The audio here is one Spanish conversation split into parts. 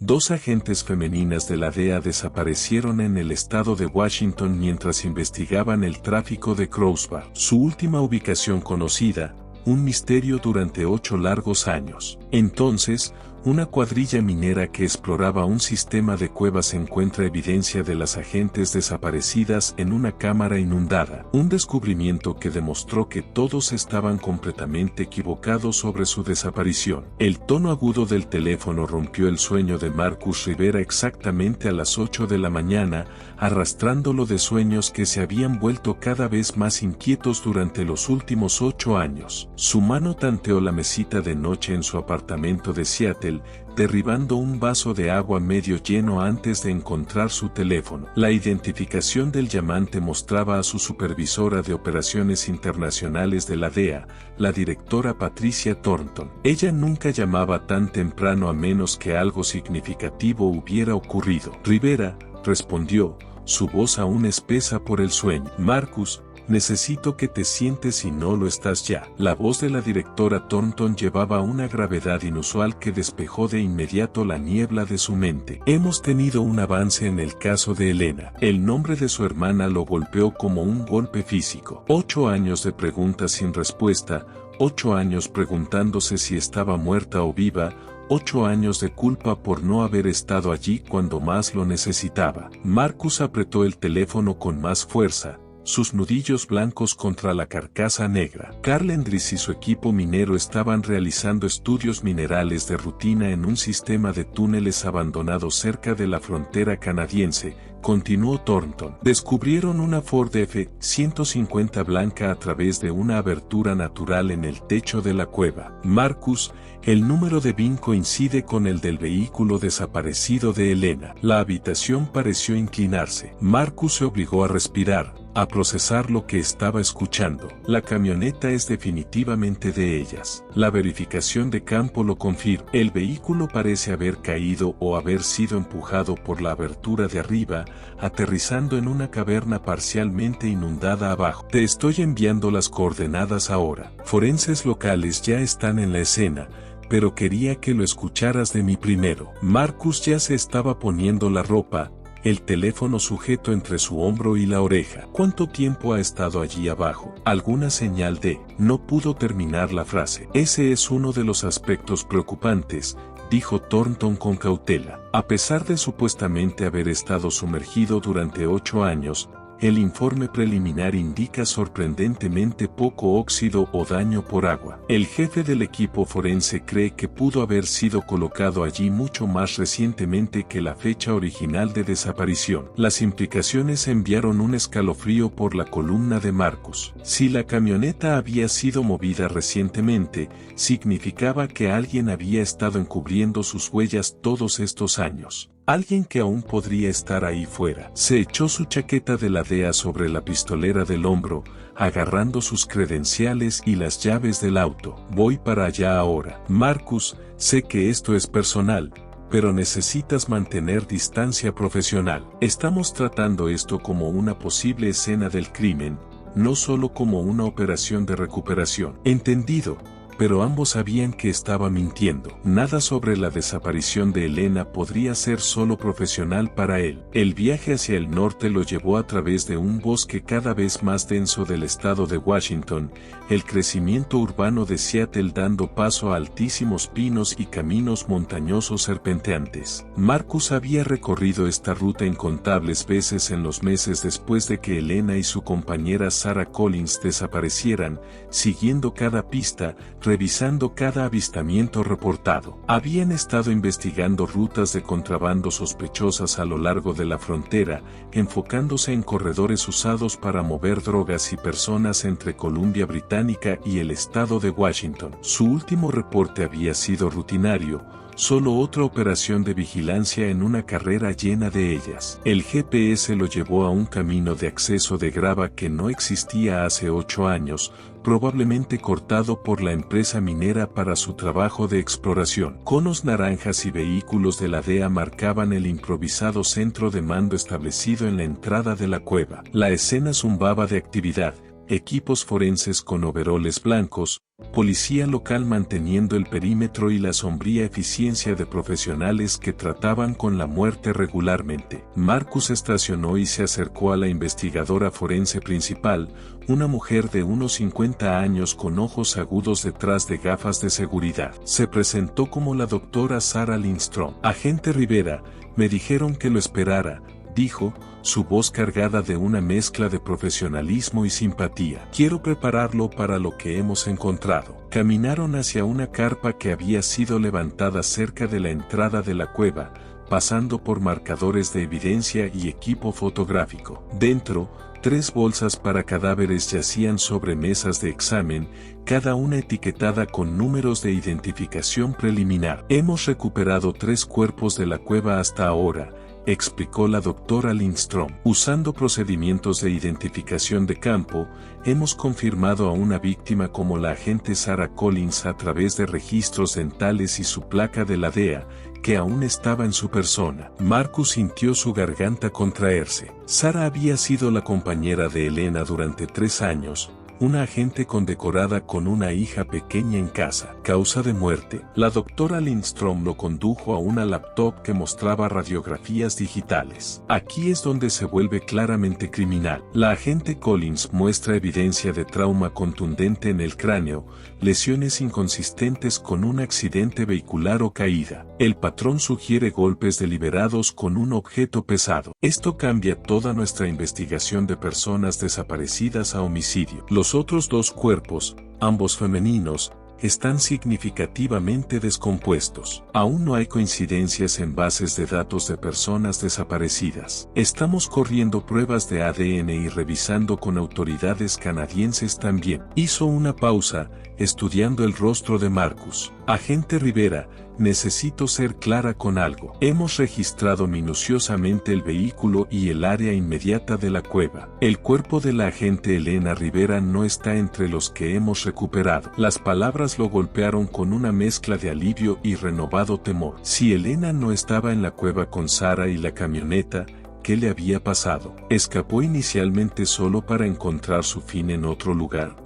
Dos agentes femeninas de la DEA desaparecieron en el estado de Washington mientras investigaban el tráfico de Crowbar. Su última ubicación conocida, un misterio durante 8 largos años. Entonces, una cuadrilla minera que exploraba un sistema de cuevas encuentra evidencia de las agentes desaparecidas en una cámara inundada. Un descubrimiento que demostró que todos estaban completamente equivocados sobre su desaparición. El tono agudo del teléfono rompió el sueño de Marcus Rivera exactamente a las 8 de la mañana, arrastrándolo de sueños que se habían vuelto cada vez más inquietos durante los últimos 8 años. Su mano tanteó la mesita de noche en su apartamento de Seattle, derribando un vaso de agua medio lleno antes de encontrar su teléfono. La identificación del llamante mostraba a su supervisora de operaciones internacionales de la DEA, la directora Patricia Thornton. Ella nunca llamaba tan temprano a menos que algo significativo hubiera ocurrido. Rivera, respondió, su voz aún espesa por el sueño. Marcus, necesito que te sientes y no lo estás ya. La voz de la directora Thornton llevaba una gravedad inusual que despejó de inmediato la niebla de su mente. Hemos tenido un avance en el caso de Elena. El nombre de su hermana lo golpeó como un golpe físico. 8 años de preguntas sin respuesta, 8 años preguntándose si estaba muerta o viva, 8 años de culpa por no haber estado allí cuando más lo necesitaba. Marcus apretó el teléfono con más fuerza, sus nudillos blancos contra la carcasa negra. Carl Endris y su equipo minero estaban realizando estudios minerales de rutina en un sistema de túneles abandonados cerca de la frontera canadiense, continuó Thornton. Descubrieron una Ford F-150 blanca a través de una abertura natural en el techo de la cueva. Marcus, el número de VIN coincide con el del vehículo desaparecido de Elena. La habitación pareció inclinarse. Marcus se obligó a respirar, a procesar lo que estaba escuchando. La camioneta es definitivamente de ellas. La verificación de campo lo confirma. El vehículo parece haber caído o haber sido empujado por la abertura de arriba, aterrizando en una caverna parcialmente inundada abajo. Te estoy enviando las coordenadas ahora. Forenses locales ya están en la escena, pero quería que lo escucharas de mí primero. Marcus ya se estaba poniendo la ropa, el teléfono sujeto entre su hombro y la oreja. ¿Cuánto tiempo ha estado allí abajo? ¿Alguna señal de...? No pudo terminar la frase. Ese es uno de los aspectos preocupantes, dijo Thornton con cautela. A pesar de supuestamente haber estado sumergido durante 8 años, el informe preliminar indica sorprendentemente poco óxido o daño por agua. El jefe del equipo forense cree que pudo haber sido colocado allí mucho más recientemente que la fecha original de desaparición. Las implicaciones enviaron un escalofrío por la columna de Marcus. Si la camioneta había sido movida recientemente, significaba que alguien había estado encubriendo sus huellas todos estos años. Alguien que aún podría estar ahí fuera. Se echó su chaqueta de la DEA sobre la pistolera del hombro, agarrando sus credenciales y las llaves del auto. Voy para allá ahora. Marcus, sé que esto es personal, pero necesitas mantener distancia profesional. Estamos tratando esto como una posible escena del crimen, no solo como una operación de recuperación. Entendido. Pero ambos sabían que estaba mintiendo. Nada sobre la desaparición de Elena podría ser solo profesional para él. El viaje hacia el norte lo llevó a través de un bosque cada vez más denso del estado de Washington, el crecimiento urbano de Seattle dando paso a altísimos pinos y caminos montañosos serpenteantes. Marcus había recorrido esta ruta incontables veces en los meses después de que Elena y su compañera Sarah Collins desaparecieran, siguiendo cada pista, revisando cada avistamiento reportado. Habían estado investigando rutas de contrabando sospechosas a lo largo de la frontera, enfocándose en corredores usados para mover drogas y personas entre Columbia Británica y el estado de Washington. Su último reporte había sido rutinario, solo otra operación de vigilancia en una carrera llena de ellas. El GPS lo llevó a un camino de acceso de grava que no existía hace 8 años, probablemente cortado por la empresa minera para su trabajo de exploración. Conos naranjas y vehículos de la DEA marcaban el improvisado centro de mando establecido en la entrada de la cueva. La escena zumbaba de actividad, equipos forenses con overoles blancos, policía local manteniendo el perímetro y la sombría eficiencia de profesionales que trataban con la muerte regularmente. Marcus estacionó y se acercó a la investigadora forense principal, una mujer de unos 50 años con ojos agudos detrás de gafas de seguridad. Se presentó como la doctora Sarah Lindstrom. Agente Rivera, me dijeron que lo esperara, dijo, su voz cargada de una mezcla de profesionalismo y simpatía. Quiero prepararlo para lo que hemos encontrado. Caminaron hacia una carpa que había sido levantada cerca de la entrada de la cueva, pasando por marcadores de evidencia y equipo fotográfico. Dentro, 3 bolsas para cadáveres yacían sobre mesas de examen, cada una etiquetada con números de identificación preliminar. Hemos recuperado 3 cuerpos de la cueva hasta ahora, explicó la doctora Lindstrom. Usando procedimientos de identificación de campo, hemos confirmado a una víctima como la agente Sarah Collins a través de registros dentales y su placa de la DEA, que aún estaba en su persona. Marcus sintió su garganta contraerse. Sarah había sido la compañera de Elena durante 3 años, una agente condecorada con una hija pequeña en casa. Causa de muerte. La doctora Lindstrom lo condujo a una laptop que mostraba radiografías digitales. Aquí es donde se vuelve claramente criminal. La agente Collins muestra evidencia de trauma contundente en el cráneo, lesiones inconsistentes con un accidente vehicular o caída. El patrón sugiere golpes deliberados con un objeto pesado. Esto cambia toda nuestra investigación de personas desaparecidas a homicidio. Los otros 2 cuerpos, ambos femeninos, están significativamente descompuestos. Aún no hay coincidencias en bases de datos de personas desaparecidas. Estamos corriendo pruebas de ADN y revisando con autoridades canadienses también. Hizo una pausa, estudiando el rostro de Marcus. Agente Rivera, necesito ser clara con algo. Hemos registrado minuciosamente el vehículo y el área inmediata de la cueva. El cuerpo de la agente Elena Rivera no está entre los que hemos recuperado. Las palabras lo golpearon con una mezcla de alivio y renovado temor. Si Elena no estaba en la cueva con Sarah y la camioneta, ¿qué le había pasado? ¿Escapó inicialmente solo para encontrar su fin en otro lugar?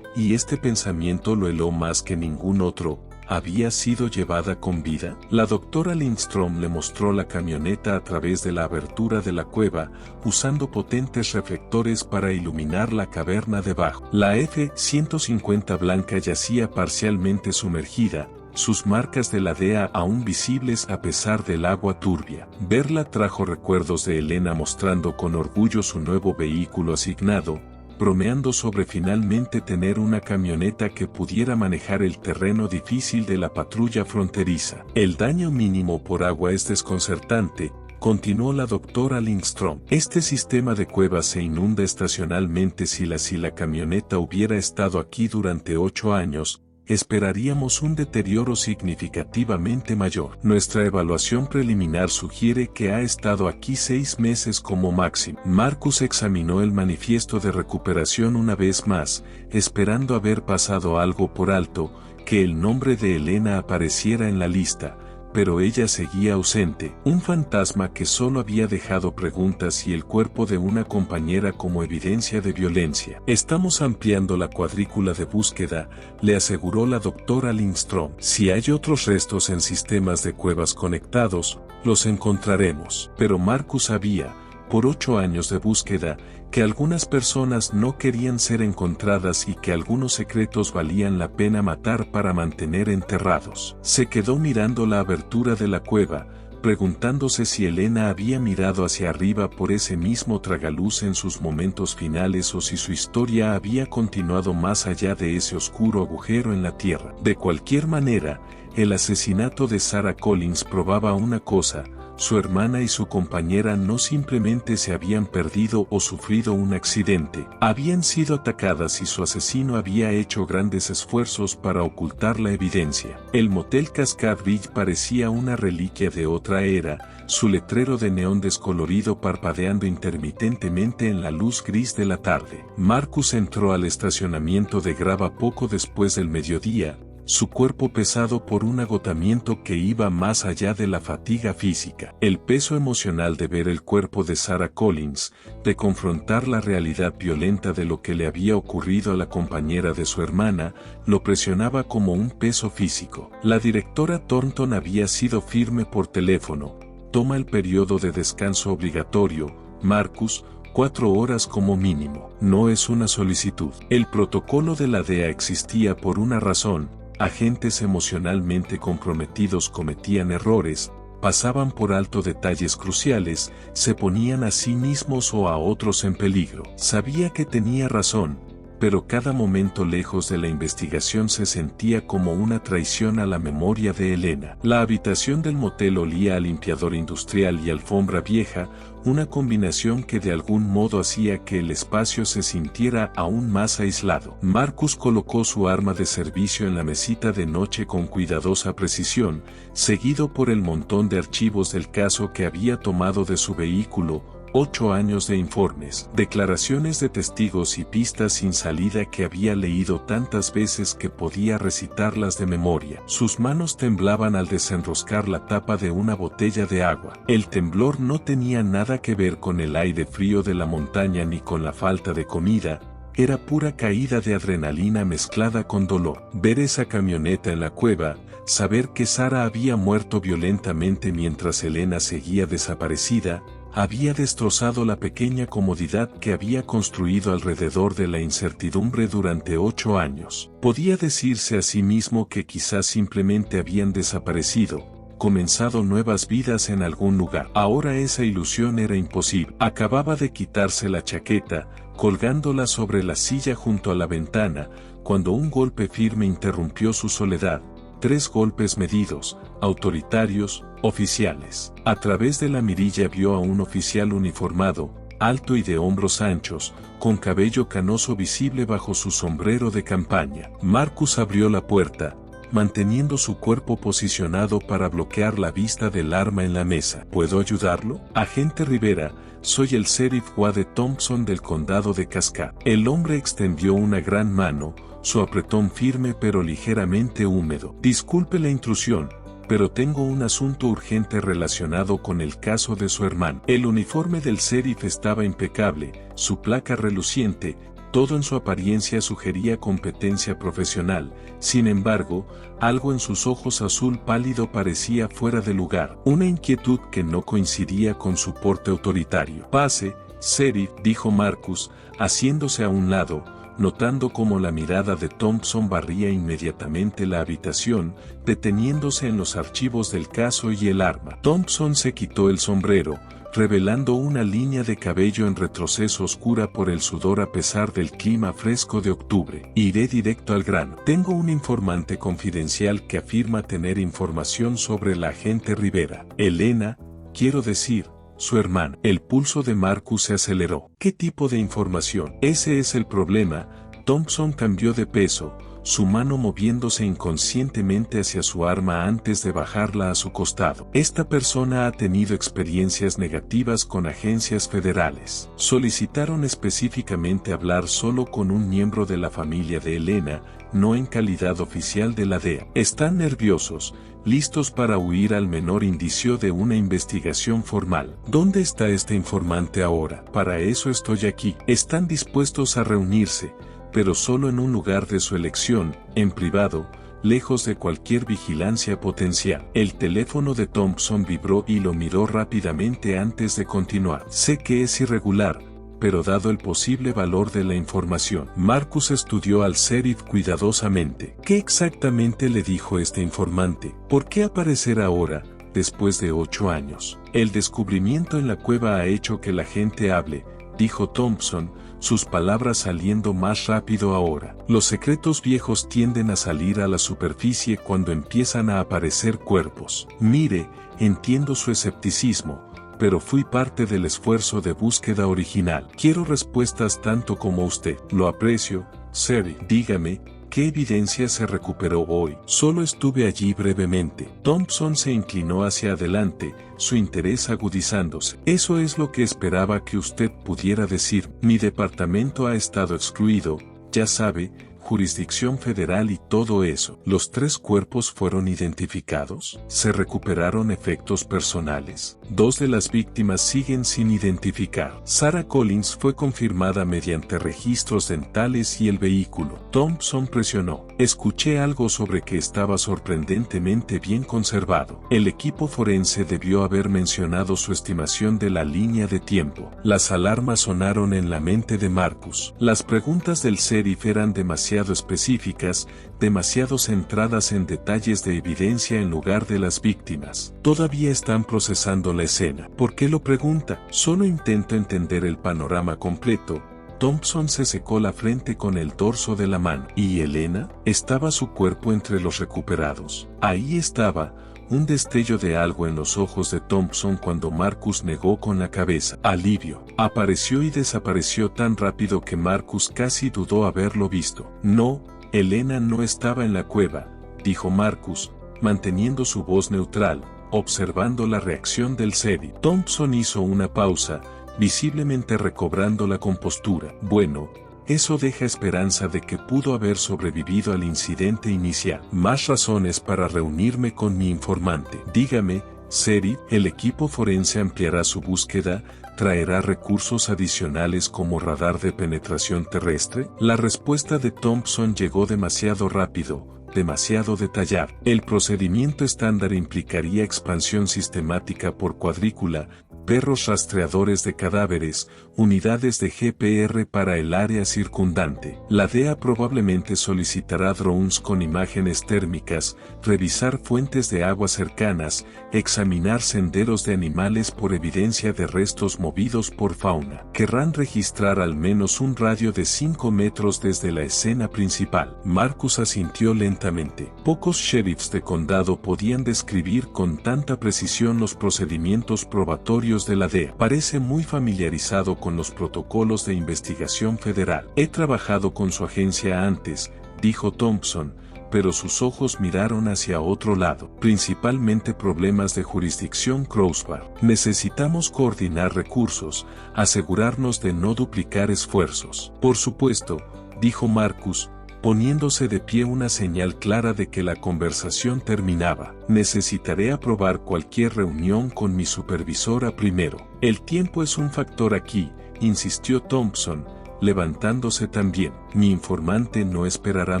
Y este pensamiento lo heló más que ningún otro, ¿había sido llevada con vida? La doctora Lindstrom le mostró la camioneta a través de la abertura de la cueva, usando potentes reflectores para iluminar la caverna debajo. La F-150 blanca yacía parcialmente sumergida, sus marcas de la DEA aún visibles a pesar del agua turbia. Verla trajo recuerdos de Elena mostrando con orgullo su nuevo vehículo asignado, bromeando sobre finalmente tener una camioneta que pudiera manejar el terreno difícil de la patrulla fronteriza. El daño mínimo por agua es desconcertante, continuó la doctora Lindstrom. Este sistema de cuevas se inunda estacionalmente. Si la camioneta hubiera estado aquí durante 8 años, esperaríamos un deterioro significativamente mayor. Nuestra evaluación preliminar sugiere que ha estado aquí 6 meses como máximo. Marcus examinó el manifiesto de recuperación una vez más, esperando haber pasado algo por alto, que el nombre de Elena apareciera en la lista, pero ella seguía ausente, un fantasma que solo había dejado preguntas y el cuerpo de una compañera como evidencia de violencia. Estamos ampliando la cuadrícula de búsqueda, le aseguró la doctora Lindstrom. Si hay otros restos en sistemas de cuevas conectados, los encontraremos. Pero Marcus sabía, por 8 años de búsqueda, que algunas personas no querían ser encontradas y que algunos secretos valían la pena matar para mantener enterrados. Se quedó mirando la abertura de la cueva, preguntándose si Elena había mirado hacia arriba por ese mismo tragaluz en sus momentos finales o si su historia había continuado más allá de ese oscuro agujero en la tierra. De cualquier manera, el asesinato de Sarah Collins probaba una cosa: su hermana y su compañera no simplemente se habían perdido o sufrido un accidente, habían sido atacadas y su asesino había hecho grandes esfuerzos para ocultar la evidencia. El motel Cascade Ridge parecía una reliquia de otra era, su letrero de neón descolorido parpadeando intermitentemente en la luz gris de la tarde. Marcus entró al estacionamiento de grava poco después del mediodía, su cuerpo pesado por un agotamiento que iba más allá de la fatiga física. El peso emocional de ver el cuerpo de Sarah Collins, de confrontar la realidad violenta de lo que le había ocurrido a la compañera de su hermana, lo presionaba como un peso físico. La directora Thornton había sido firme por teléfono. Toma el periodo de descanso obligatorio, Marcus, 4 horas como mínimo. No es una solicitud. El protocolo de la DEA existía por una razón. Agentes emocionalmente comprometidos cometían errores, pasaban por alto detalles cruciales, se ponían a sí mismos o a otros en peligro. Sabía que tenía razón, pero cada momento lejos de la investigación se sentía como una traición a la memoria de Elena. La habitación del motel olía a limpiador industrial y alfombra vieja, una combinación que de algún modo hacía que el espacio se sintiera aún más aislado. Marcus colocó su arma de servicio en la mesita de noche con cuidadosa precisión, seguido por el montón de archivos del caso que había tomado de su vehículo. 8 años de informes, declaraciones de testigos y pistas sin salida que había leído tantas veces que podía recitarlas de memoria. Sus manos temblaban al desenroscar la tapa de una botella de agua. El temblor no tenía nada que ver con el aire frío de la montaña ni con la falta de comida, era pura caída de adrenalina mezclada con dolor. Ver esa camioneta en la cueva, saber que Sarah había muerto violentamente mientras Elena seguía desaparecida, había destrozado la pequeña comodidad que había construido alrededor de la incertidumbre durante 8 años. Podía decirse a sí mismo que quizás simplemente habían desaparecido, comenzado nuevas vidas en algún lugar. Ahora esa ilusión era imposible. Acababa de quitarse la chaqueta, colgándola sobre la silla junto a la ventana, cuando un golpe firme interrumpió su soledad. 3 golpes medidos, autoritarios, oficiales. A través de la mirilla vio a un oficial uniformado, alto y de hombros anchos, con cabello canoso visible bajo su sombrero de campaña. Marcus abrió la puerta, manteniendo su cuerpo posicionado para bloquear la vista del arma en la mesa. ¿Puedo ayudarlo? Agente Rivera, soy el sheriff Wade Thompson del condado de Cascade. El hombre extendió una gran mano, su apretón firme pero ligeramente húmedo. Disculpe la intrusión, pero tengo un asunto urgente relacionado con el caso de su hermano. El uniforme del sheriff estaba impecable, su placa reluciente, todo en su apariencia sugería competencia profesional. Sin embargo, algo en sus ojos azul pálido parecía fuera de lugar, una inquietud que no coincidía con su porte autoritario. Pase, sheriff, dijo Marcus, haciéndose a un lado, notando cómo la mirada de Thompson barría inmediatamente la habitación, deteniéndose en los archivos del caso y el arma. Thompson se quitó el sombrero, revelando una línea de cabello en retroceso oscura por el sudor a pesar del clima fresco de octubre. Iré directo al grano. Tengo un informante confidencial que afirma tener información sobre la agente Rivera. Elena, quiero decir, su hermana. El pulso de Marcus se aceleró. ¿Qué tipo de información? Ese es el problema. Thompson cambió de peso, su mano moviéndose inconscientemente hacia su arma antes de bajarla a su costado. Esta persona ha tenido experiencias negativas con agencias federales. Solicitaron específicamente hablar solo con un miembro de la familia de Elena, no en calidad oficial de la DEA. Están nerviosos, listos para huir al menor indicio de una investigación formal. ¿Dónde está este informante ahora? Para eso estoy aquí. Están dispuestos a reunirse, pero solo en un lugar de su elección, en privado, lejos de cualquier vigilancia potencial. El teléfono de Thompson vibró y lo miró rápidamente antes de continuar. Sé que es irregular, pero dado el posible valor de la información. Marcus estudió al sheriff cuidadosamente. ¿Qué exactamente le dijo este informante? ¿Por qué aparecer ahora, después de 8 años? El descubrimiento en la cueva ha hecho que la gente hable, dijo Thompson, sus palabras saliendo más rápido ahora. Los secretos viejos tienden a salir a la superficie cuando empiezan a aparecer cuerpos. Mire, entiendo su escepticismo, pero fui parte del esfuerzo de búsqueda original. Quiero respuestas tanto como usted. Lo aprecio, Sheriff. Dígame, ¿qué evidencia se recuperó hoy? Solo estuve allí brevemente. Thompson se inclinó hacia adelante, su interés agudizándose. Eso es lo que esperaba que usted pudiera decir. Mi departamento ha estado excluido, ya sabe, jurisdicción federal y todo eso. ¿Los 3 cuerpos fueron identificados? ¿Se recuperaron efectos personales? 2 de las víctimas siguen sin identificar. Sarah Collins fue confirmada mediante registros dentales y el vehículo. Thompson presionó. Escuché algo sobre que estaba sorprendentemente bien conservado. El equipo forense debió haber mencionado su estimación de la línea de tiempo. Las alarmas sonaron en la mente de Marcus. Las preguntas del sheriff eran demasiado específicas, demasiado centradas en detalles de evidencia en lugar de las víctimas. Todavía están procesando la escena. ¿Por qué lo pregunta? Solo intento entender el panorama completo. Thompson se secó la frente con el dorso de la mano. ¿Y Elena? ¿Estaba su cuerpo entre los recuperados? Ahí estaba. Un destello de algo en los ojos de Thompson cuando Marcus negó con la cabeza. Alivio. Apareció y desapareció tan rápido que Marcus casi dudó haberlo visto. No, Elena no estaba en la cueva, dijo Marcus, manteniendo su voz neutral, observando la reacción del sheriff. Thompson hizo una pausa, visiblemente recobrando la compostura. Bueno, eso deja esperanza de que pudo haber sobrevivido al incidente inicial. Más razones para reunirme con mi informante. Dígame, sheriff, el equipo forense ampliará su búsqueda, traerá recursos adicionales como radar de penetración terrestre. La respuesta de Thompson llegó demasiado rápido, demasiado detallado. El procedimiento estándar implicaría expansión sistemática por cuadrícula, perros rastreadores de cadáveres, unidades de GPR para el área circundante. La DEA probablemente solicitará drones con imágenes térmicas, revisar fuentes de agua cercanas, examinar senderos de animales por evidencia de restos movidos por fauna. Querrán registrar al menos un radio de 5 metros desde la escena principal. Marcus asintió lentamente. Pocos sheriffs de condado podían describir con tanta precisión los procedimientos probatorios de la DEA. Parece muy familiarizado con los protocolos de investigación federal. He trabajado con su agencia antes, dijo Thompson, pero sus ojos miraron hacia otro lado. Principalmente problemas de jurisdicción Crossbar. Necesitamos coordinar recursos, asegurarnos de no duplicar esfuerzos. Por supuesto, dijo Marcus, poniéndose de pie una señal clara de que la conversación terminaba. Necesitaré aprobar cualquier reunión con mi supervisora primero. El tiempo es un factor aquí, insistió Thompson, levantándose también. Mi informante no esperará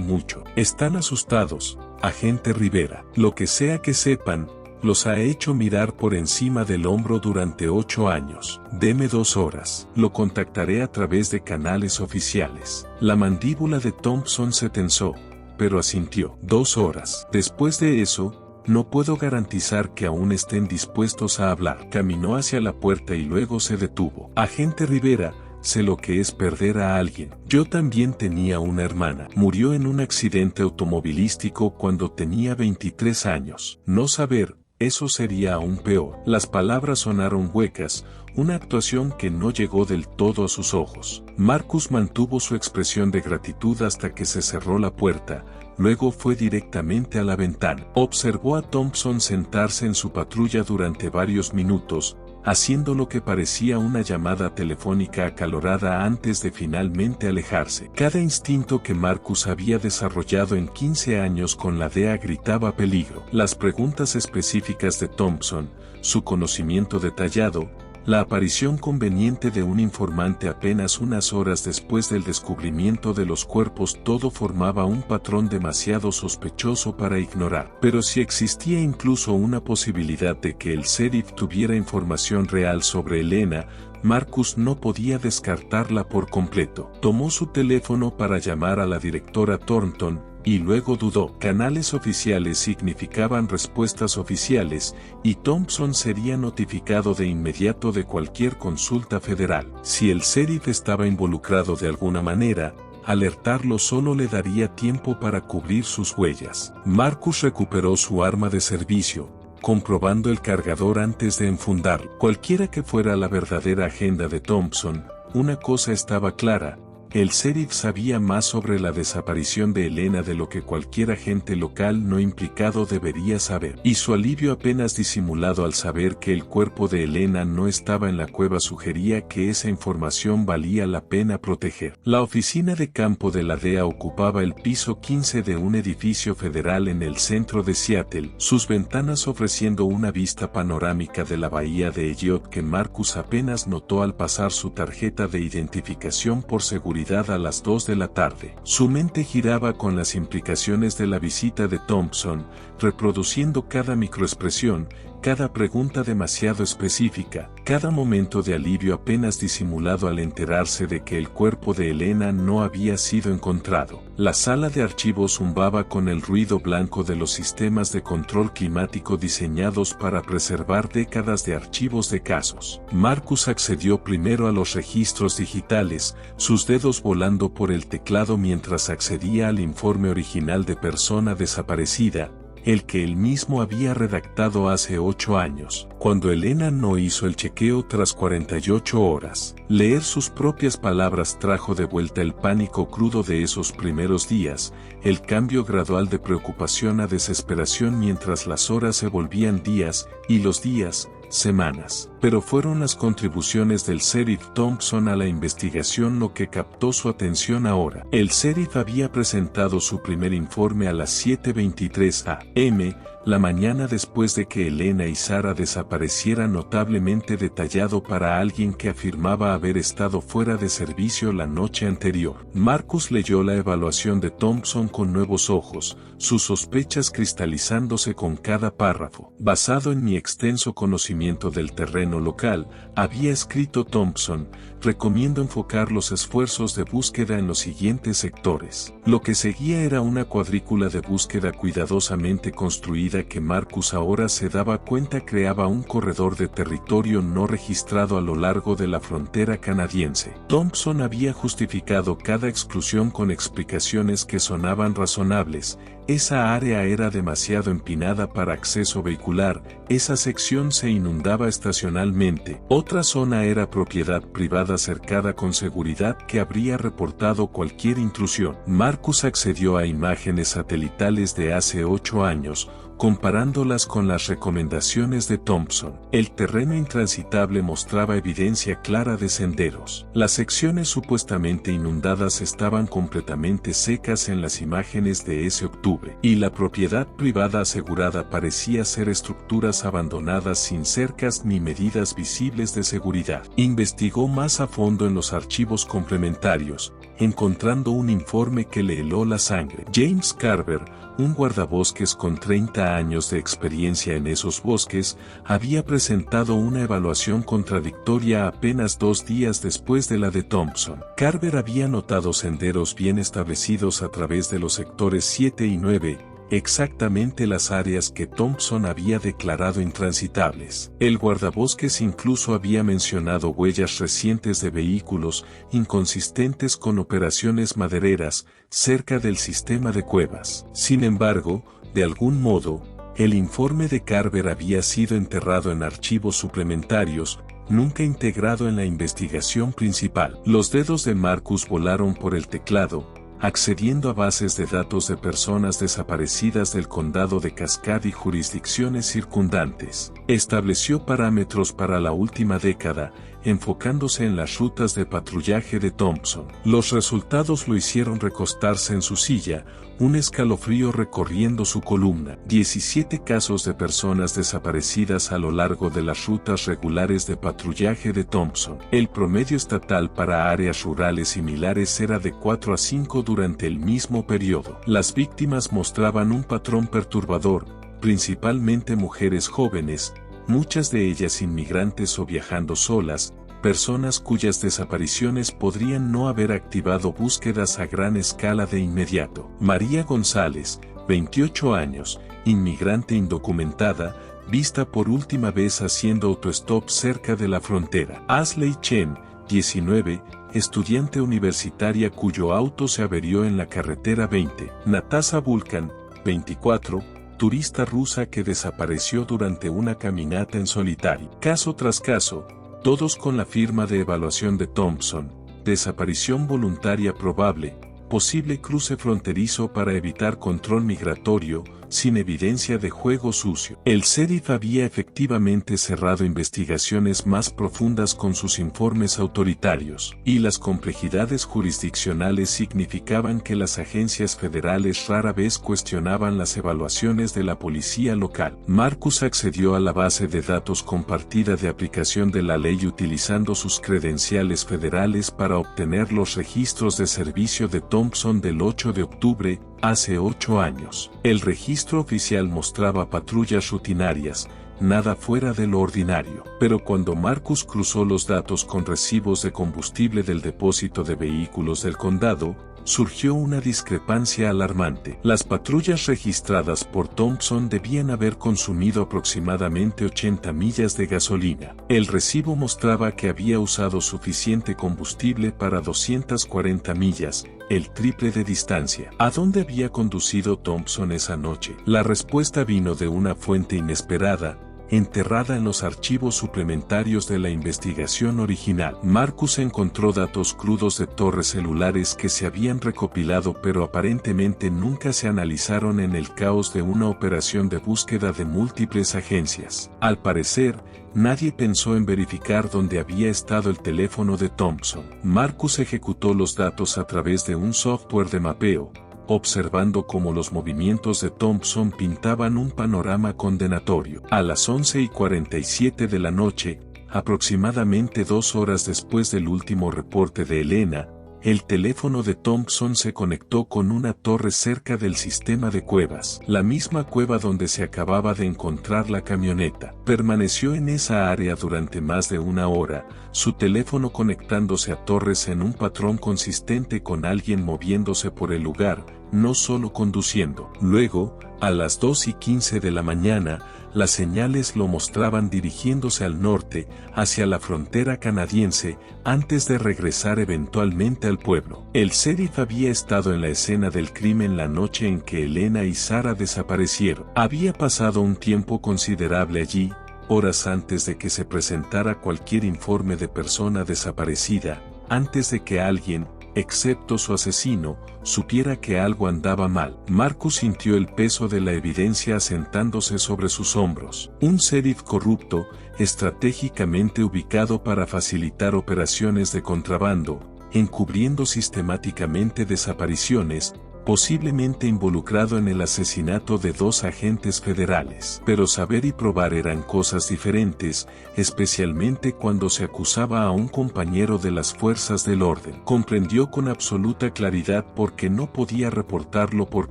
mucho. Están asustados, agente Rivera. Lo que sea que sepan, los ha hecho mirar por encima del hombro durante 8 años. Deme 2 horas. Lo contactaré a través de canales oficiales. La mandíbula de Thompson se tensó, pero asintió. 2 horas. Después de eso, no puedo garantizar que aún estén dispuestos a hablar. Caminó hacia la puerta y luego se detuvo. Agente Rivera, sé lo que es perder a alguien. Yo también tenía una hermana. Murió en un accidente automovilístico cuando tenía 23 años. No saber, eso sería aún peor. Las palabras sonaron huecas, una actuación que no llegó del todo a sus ojos. Marcus mantuvo su expresión de gratitud hasta que se cerró la puerta, luego fue directamente a la ventana. Observó a Thompson sentarse en su patrulla durante varios minutos, haciendo lo que parecía una llamada telefónica acalorada antes de finalmente alejarse. Cada instinto que Marcus había desarrollado en 15 años con la DEA gritaba peligro. Las preguntas específicas de Thompson, su conocimiento detallado, la aparición conveniente de un informante apenas unas horas después del descubrimiento de los cuerpos, todo formaba un patrón demasiado sospechoso para ignorar. Pero si existía incluso una posibilidad de que el sheriff tuviera información real sobre Elena, Marcus no podía descartarla por completo. Tomó su teléfono para llamar a la directora Thornton, y luego dudó. Canales oficiales significaban respuestas oficiales, y Thompson sería notificado de inmediato de cualquier consulta federal. Si el sheriff estaba involucrado de alguna manera, alertarlo solo le daría tiempo para cubrir sus huellas. Marcus recuperó su arma de servicio, comprobando el cargador antes de enfundarlo. Cualquiera que fuera la verdadera agenda de Thompson, una cosa estaba clara: El sheriff sabía más sobre la desaparición de Elena de lo que cualquier agente local no implicado debería saber, y su alivio apenas disimulado al saber que el cuerpo de Elena no estaba en la cueva sugería que esa información valía la pena proteger. La oficina de campo de la DEA ocupaba el piso 15 de un edificio federal en el centro de Seattle, sus ventanas ofreciendo una vista panorámica de la bahía de Elliott que Marcus apenas notó al pasar su tarjeta de identificación por seguridad a las 2 de la tarde. Su mente giraba con las implicaciones de la visita de Thompson, reproduciendo cada microexpresión, cada pregunta demasiado específica, cada momento de alivio apenas disimulado al enterarse de que el cuerpo de Elena no había sido encontrado. La sala de archivos zumbaba con el ruido blanco de los sistemas de control climático diseñados para preservar décadas de archivos de casos. Marcus accedió primero a los registros digitales, sus dedos volando por el teclado mientras accedía al informe original de persona desaparecida, el que él mismo había redactado hace 8 años, cuando Elena no hizo el chequeo tras 48 horas. Leer sus propias palabras trajo de vuelta el pánico crudo de esos primeros días, el cambio gradual de preocupación a desesperación mientras las horas se volvían días, y los días, semanas. Pero fueron las contribuciones del sheriff Thompson a la investigación lo que captó su atención ahora. El sheriff había presentado su primer informe a las 7:23 a.m., la mañana después de que Elena y Sarah desaparecieran, notablemente detallado para alguien que afirmaba haber estado fuera de servicio la noche anterior. Marcus leyó la evaluación de Thompson con nuevos ojos, sus sospechas cristalizándose con cada párrafo. Basado en mi extenso conocimiento del terreno local, había escrito Thompson, recomiendo enfocar los esfuerzos de búsqueda en los siguientes sectores. Lo que seguía era una cuadrícula de búsqueda cuidadosamente construida que Marcus ahora se daba cuenta creaba un corredor de territorio no registrado a lo largo de la frontera canadiense. Thompson había justificado cada exclusión con explicaciones que sonaban razonables. Esa área era demasiado empinada para acceso vehicular, esa sección se inundaba estacionalmente, otra zona era propiedad privada cercada con seguridad que habría reportado cualquier intrusión. Marcus accedió a imágenes satelitales de hace 8 años, comparándolas con las recomendaciones de Thompson. El terreno intransitable mostraba evidencia clara de senderos. Las secciones supuestamente inundadas estaban completamente secas en las imágenes de ese octubre, y la propiedad privada asegurada parecía ser estructuras abandonadas sin cercas ni medidas visibles de seguridad. Investigó más a fondo en los archivos complementarios, encontrando un informe que le heló la sangre. James Carver, un guardabosques con 30 años de experiencia en esos bosques, había presentado una evaluación contradictoria apenas 2 días después de la de Thompson. Carver había notado senderos bien establecidos a través de los sectores 7 y 9, exactamente las áreas que Thompson había declarado intransitables. El guardabosques incluso había mencionado huellas recientes de vehículos, inconsistentes con operaciones madereras, cerca del sistema de cuevas. Sin embargo, de algún modo, el informe de Carver había sido enterrado en archivos suplementarios, nunca integrado en la investigación principal. Los dedos de Marcus volaron por el teclado, accediendo a bases de datos de personas desaparecidas del condado de Cascade y jurisdicciones circundantes. Estableció parámetros para la última década, enfocándose en las rutas de patrullaje de Thompson. Los resultados lo hicieron recostarse en su silla, un escalofrío recorriendo su columna. 17 casos de personas desaparecidas a lo largo de las rutas regulares de patrullaje de Thompson. El promedio estatal para áreas rurales similares era de 4 a 5 durante el mismo periodo. Las víctimas mostraban un patrón perturbador, principalmente mujeres jóvenes, muchas de ellas inmigrantes o viajando solas, personas cuyas desapariciones podrían no haber activado búsquedas a gran escala de inmediato. María González, 28 años, inmigrante indocumentada, vista por última vez haciendo autostop cerca de la frontera. Ashley Chen, 19, estudiante universitaria cuyo auto se averió en la carretera 20. Natasha Vulcan, 24, turista rusa que desapareció durante una caminata en solitario. Caso tras caso, todos con la firma de evaluación de Thompson, Desaparición voluntaria probable, posible cruce fronterizo para evitar control migratorio, sin evidencia de juego sucio. El sheriff había efectivamente cerrado investigaciones más profundas con sus informes autoritarios, y las complejidades jurisdiccionales significaban que las agencias federales rara vez cuestionaban las evaluaciones de la policía local. Marcus accedió a la base de datos compartida de aplicación de la ley utilizando sus credenciales federales para obtener los registros de servicio de Thompson del 8 de octubre, hace 8 años. El registro oficial mostraba patrullas rutinarias, nada fuera de lo ordinario. Pero cuando Marcus cruzó los datos con recibos de combustible del depósito de vehículos del condado, surgió una discrepancia alarmante. Las patrullas registradas por Thompson debían haber consumido aproximadamente 80 millas de gasolina. El recibo mostraba que había usado suficiente combustible para 240 millas, el triple de distancia. ¿A dónde había conducido Thompson esa noche? La respuesta vino de una fuente inesperada, enterrada en los archivos suplementarios de la investigación original. Marcus encontró datos crudos de torres celulares que se habían recopilado pero aparentemente nunca se analizaron en el caos de una operación de búsqueda de múltiples agencias. Al parecer, nadie pensó en verificar dónde había estado el teléfono de Thompson. Marcus ejecutó los datos a través de un software de mapeo, observando cómo los movimientos de Thompson pintaban un panorama condenatorio. A las 11:47 de la noche, aproximadamente 2 horas después del último reporte de Elena, el teléfono de Thompson se conectó con una torre cerca del sistema de cuevas, la misma cueva donde se acababa de encontrar la camioneta. Permaneció en esa área durante más de 1 hora, su teléfono conectándose a torres en un patrón consistente con alguien moviéndose por el lugar, no solo conduciendo. Luego, a las 2:15 de la mañana, las señales lo mostraban dirigiéndose al norte, hacia la frontera canadiense, antes de regresar eventualmente al pueblo. El sheriff había estado en la escena del crimen la noche en que Elena y Sarah desaparecieron. Había pasado un tiempo considerable allí, horas antes de que se presentara cualquier informe de persona desaparecida, antes de que alguien, excepto su asesino, supiera que algo andaba mal. Marcus sintió el peso de la evidencia asentándose sobre sus hombros. Un sheriff corrupto, estratégicamente ubicado para facilitar operaciones de contrabando, encubriendo sistemáticamente desapariciones, posiblemente involucrado en el asesinato de 2 agentes federales. Pero saber y probar eran cosas diferentes, especialmente cuando se acusaba a un compañero de las fuerzas del orden. Comprendió con absoluta claridad por qué no podía reportarlo por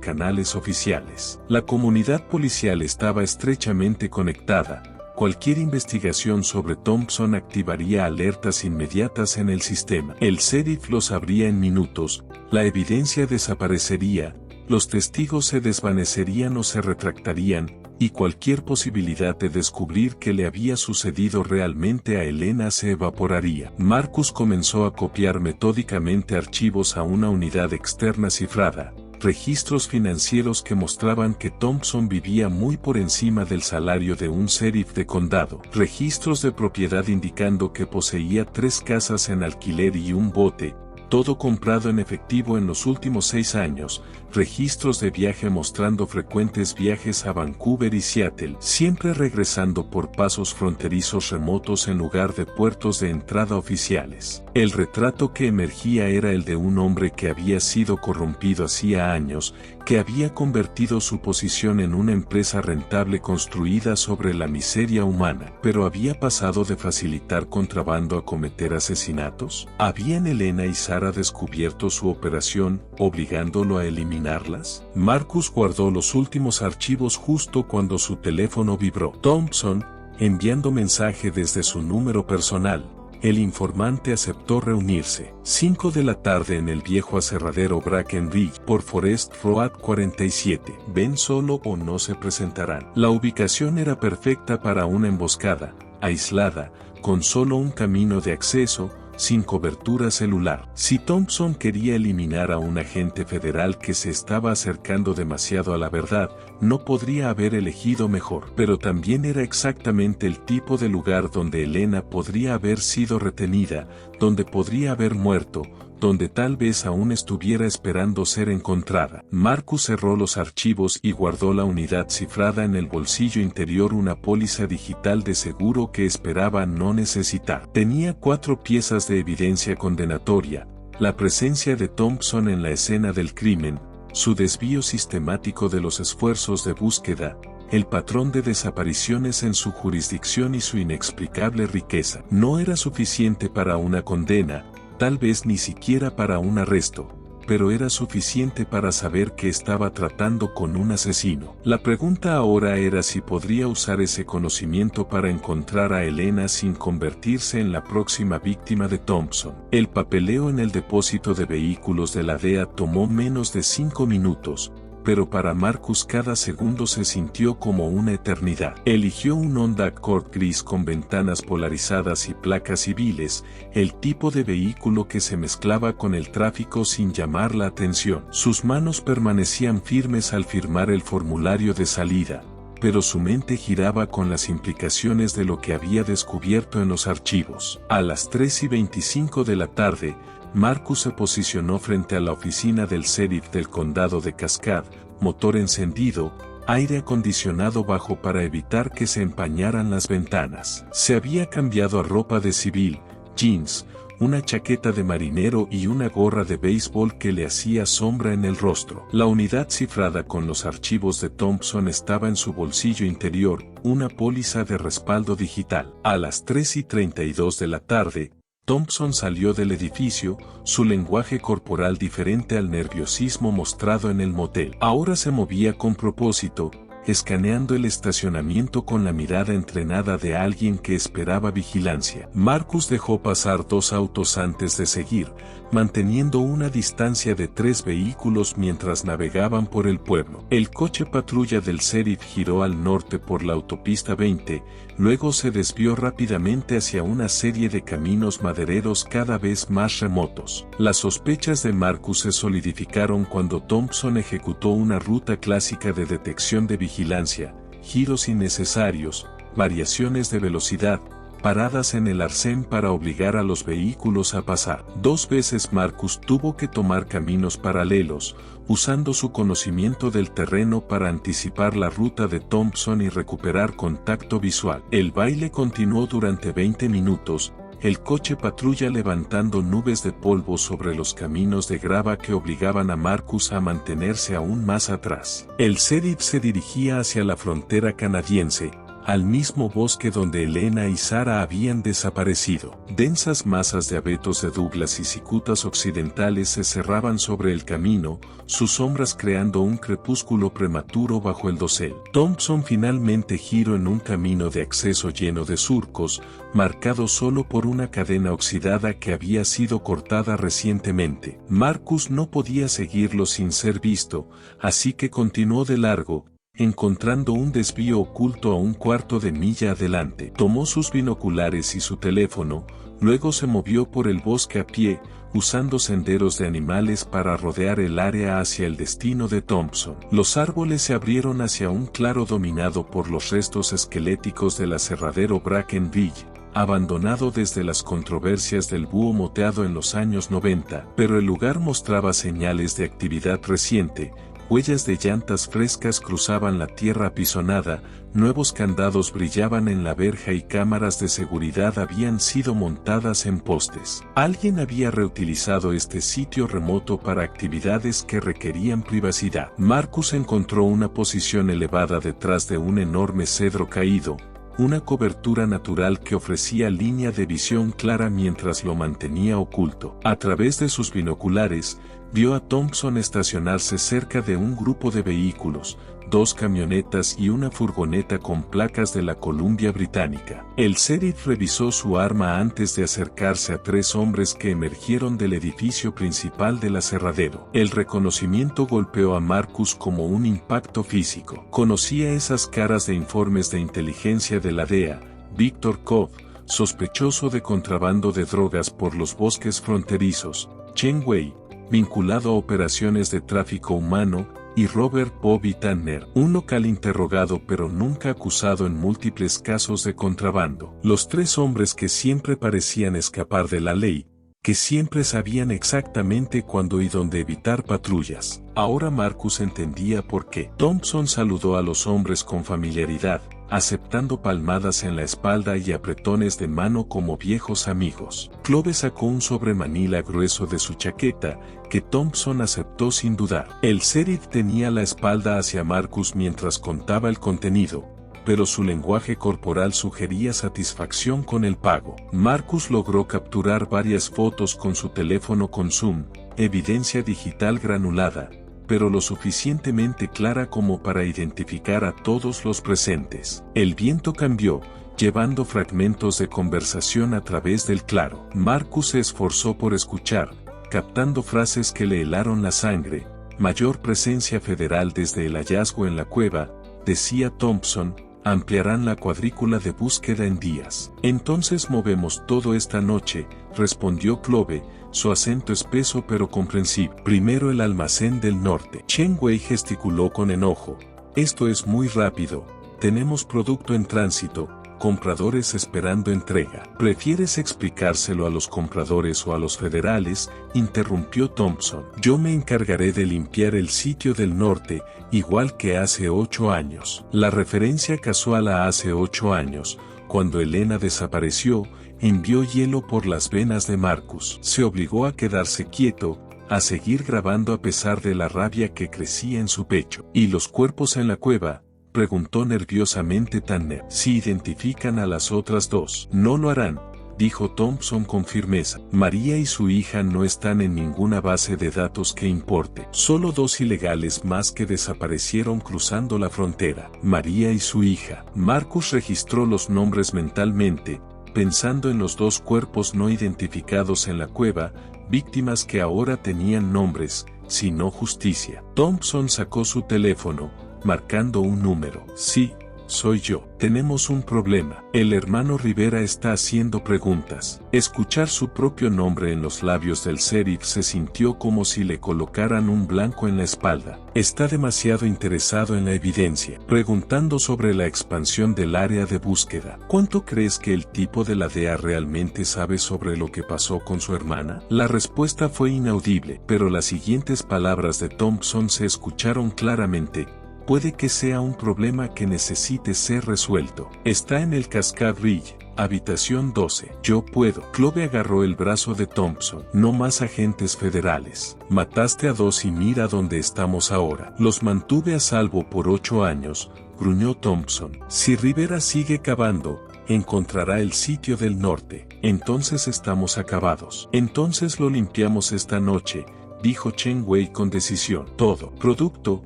canales oficiales. La comunidad policial estaba estrechamente conectada. Cualquier investigación sobre Thompson activaría alertas inmediatas en el sistema. El sheriff lo sabría en minutos, la evidencia desaparecería, los testigos se desvanecerían o se retractarían, y cualquier posibilidad de descubrir qué le había sucedido realmente a Elena se evaporaría. Marcus comenzó a copiar metódicamente archivos a una unidad externa cifrada. Registros financieros que mostraban que Thompson vivía muy por encima del salario de un sheriff de condado. Registros de propiedad indicando que poseía 3 casas en alquiler y un bote, todo comprado en efectivo en los últimos 6 años. Registros de viaje mostrando frecuentes viajes a Vancouver y Seattle, siempre regresando por pasos fronterizos remotos en lugar de puertos de entrada oficiales. El retrato que emergía era el de un hombre que había sido corrompido hacía años, que había convertido su posición en una empresa rentable construida sobre la miseria humana. Pero había pasado de facilitar contrabando a cometer asesinatos. ¿Habían Elena y Sarah descubierto su operación, obligándolo a eliminarlas? Marcus guardó los últimos archivos justo cuando su teléfono vibró. Thompson, enviando mensaje desde su número personal. El informante aceptó reunirse. 5 de la tarde en el viejo aserradero Brackenridge por Forest Road 47. Ven solo o no se presentarán. La ubicación era perfecta para una emboscada, aislada, con solo un camino de acceso, sin cobertura celular. Si Thompson quería eliminar a un agente federal que se estaba acercando demasiado a la verdad, no podría haber elegido mejor. Pero también era exactamente el tipo de lugar donde Elena podría haber sido retenida, donde podría haber muerto, donde tal vez aún estuviera esperando ser encontrada. Marcus cerró los archivos y guardó la unidad cifrada en el bolsillo interior, una póliza digital de seguro que esperaba no necesitar. Tenía 4 piezas de evidencia condenatoria: la presencia de Thompson en la escena del crimen, su desvío sistemático de los esfuerzos de búsqueda, el patrón de desapariciones en su jurisdicción y su inexplicable riqueza. No era suficiente para una condena, tal vez ni siquiera para un arresto, pero era suficiente para saber que estaba tratando con un asesino. La pregunta ahora era si podría usar ese conocimiento para encontrar a Elena sin convertirse en la próxima víctima de Thompson. El papeleo en el depósito de vehículos de la DEA tomó menos de 5 minutos, pero para Marcus cada segundo se sintió como una eternidad. Eligió un Honda Accord gris con ventanas polarizadas y placas civiles, el tipo de vehículo que se mezclaba con el tráfico sin llamar la atención. Sus manos permanecían firmes al firmar el formulario de salida, pero su mente giraba con las implicaciones de lo que había descubierto en los archivos. A las 3:25 de la tarde, Marcus se posicionó frente a la oficina del sheriff del condado de Cascade, motor encendido, aire acondicionado bajo para evitar que se empañaran las ventanas. Se había cambiado a ropa de civil, jeans, una chaqueta de marinero y una gorra de béisbol que le hacía sombra en el rostro. La unidad cifrada con los archivos de Thompson estaba en su bolsillo interior, una póliza de respaldo digital. A las 3:32 de la tarde, Thompson salió del edificio, su lenguaje corporal diferente al nerviosismo mostrado en el motel. Ahora se movía con propósito, escaneando el estacionamiento con la mirada entrenada de alguien que esperaba vigilancia. Marcus dejó pasar 2 autos antes de seguir, manteniendo una distancia de 3 vehículos mientras navegaban por el pueblo. El coche patrulla del sheriff giró al norte por la autopista 20, luego se desvió rápidamente hacia una serie de caminos madereros cada vez más remotos. Las sospechas de Marcus se solidificaron cuando Thompson ejecutó una ruta clásica de detección de vigilancia: giros innecesarios, variaciones de velocidad, paradas en el arcén para obligar a los vehículos a pasar. 2 veces Marcus tuvo que tomar caminos paralelos, usando su conocimiento del terreno para anticipar la ruta de Thompson y recuperar contacto visual. El baile continuó durante 20 minutos, el coche patrulla levantando nubes de polvo sobre los caminos de grava que obligaban a Marcus a mantenerse aún más atrás. El sheriff se dirigía hacia la frontera canadiense, al mismo bosque donde Elena y Sarah habían desaparecido. Densas masas de abetos de Douglas y cicutas occidentales se cerraban sobre el camino, sus sombras creando un crepúsculo prematuro bajo el dosel. Thompson finalmente giró en un camino de acceso lleno de surcos, marcado solo por una cadena oxidada que había sido cortada recientemente. Marcus no podía seguirlo sin ser visto, así que continuó de largo, encontrando un desvío oculto a un cuarto de milla adelante. Tomó sus binoculares y su teléfono, luego se movió por el bosque a pie, usando senderos de animales para rodear el área hacia el destino de Thompson. Los árboles se abrieron hacia un claro dominado por los restos esqueléticos del aserradero Brackenridge, abandonado desde las controversias del búho moteado en los años 90, pero el lugar mostraba señales de actividad reciente. Huellas de llantas frescas cruzaban la tierra apisonada, nuevos candados brillaban en la verja y cámaras de seguridad habían sido montadas en postes. Alguien había reutilizado este sitio remoto para actividades que requerían privacidad. Marcus encontró una posición elevada detrás de un enorme cedro caído, una cobertura natural que ofrecía línea de visión clara mientras lo mantenía oculto. A través de sus binoculares, vio a Thompson estacionarse cerca de un grupo de vehículos, 2 camionetas y una furgoneta con placas de la Columbia Británica. El sheriff revisó su arma antes de acercarse a 3 hombres que emergieron del edificio principal del aserradero. El reconocimiento golpeó a Marcus como un impacto físico. Conocía esas caras de informes de inteligencia de la DEA: Victor Cobb, sospechoso de contrabando de drogas por los bosques fronterizos; Chen Wei, vinculado a operaciones de tráfico humano; y Robert Bobby Tanner, un local interrogado pero nunca acusado en múltiples casos de contrabando. Los tres hombres que siempre parecían escapar de la ley, que siempre sabían exactamente cuándo y dónde evitar patrullas. Ahora Marcus entendía por qué. Thompson saludó a los hombres con familiaridad, aceptando palmadas en la espalda y apretones de mano como viejos amigos. Clove sacó un sobremanila grueso de su chaqueta, que Thompson aceptó sin dudar. El sheriff tenía la espalda hacia Marcus mientras contaba el contenido, pero su lenguaje corporal sugería satisfacción con el pago. Marcus logró capturar varias fotos con su teléfono con zoom, evidencia digital granulada, pero lo suficientemente clara como para identificar a todos los presentes. El viento cambió, llevando fragmentos de conversación a través del claro. Marcus se esforzó por escuchar, captando frases que le helaron la sangre. Mayor presencia federal desde el hallazgo en la cueva, decía Thompson. Ampliarán la cuadrícula de búsqueda en días. Entonces movemos todo esta noche, respondió Clove, su acento espeso pero comprensible. Primero el almacén del norte. Chen Wei gesticuló con enojo. Esto es muy rápido. Tenemos producto en tránsito, compradores esperando entrega. ¿Prefieres explicárselo a los compradores o a los federales?, interrumpió Thompson. Yo me encargaré de limpiar el sitio del norte, igual que hace 8 años. La referencia casual a hace 8 años, cuando Elena desapareció, envió hielo por las venas de Marcus. Se obligó a quedarse quieto, a seguir grabando a pesar de la rabia que crecía en su pecho. ¿Y los cuerpos en la cueva?, preguntó nerviosamente Tanner. Si identifican a las otras dos. No lo harán, dijo Thompson con firmeza. María y su hija no están en ninguna base de datos que importe. Solo 2 ilegales más que desaparecieron cruzando la frontera. María y su hija. Marcus registró los nombres mentalmente, pensando en los 2 cuerpos no identificados en la cueva, víctimas que ahora tenían nombres, sino justicia. Thompson sacó su teléfono, marcando un número. Sí, soy yo. Tenemos un problema. El hermano Rivera está haciendo preguntas. Escuchar su propio nombre en los labios del sheriff se sintió como si le colocaran un blanco en la espalda. Está demasiado interesado en la evidencia, preguntando sobre la expansión del área de búsqueda. ¿Cuánto crees que el tipo de la DEA realmente sabe sobre lo que pasó con su hermana? La respuesta fue inaudible, pero las siguientes palabras de Thompson se escucharon claramente. Puede que sea un problema que necesite ser resuelto. Está en el Cascade Ridge, habitación 12. Yo puedo. Clove agarró el brazo de Thompson. No más agentes federales. Mataste a 2 y mira dónde estamos ahora. Los mantuve a salvo por 8 años, gruñó Thompson. Si Rivera sigue cavando, encontrará el sitio del norte. Entonces estamos acabados. Entonces lo limpiamos esta noche, dijo Chen Wei con decisión. Todo. Producto,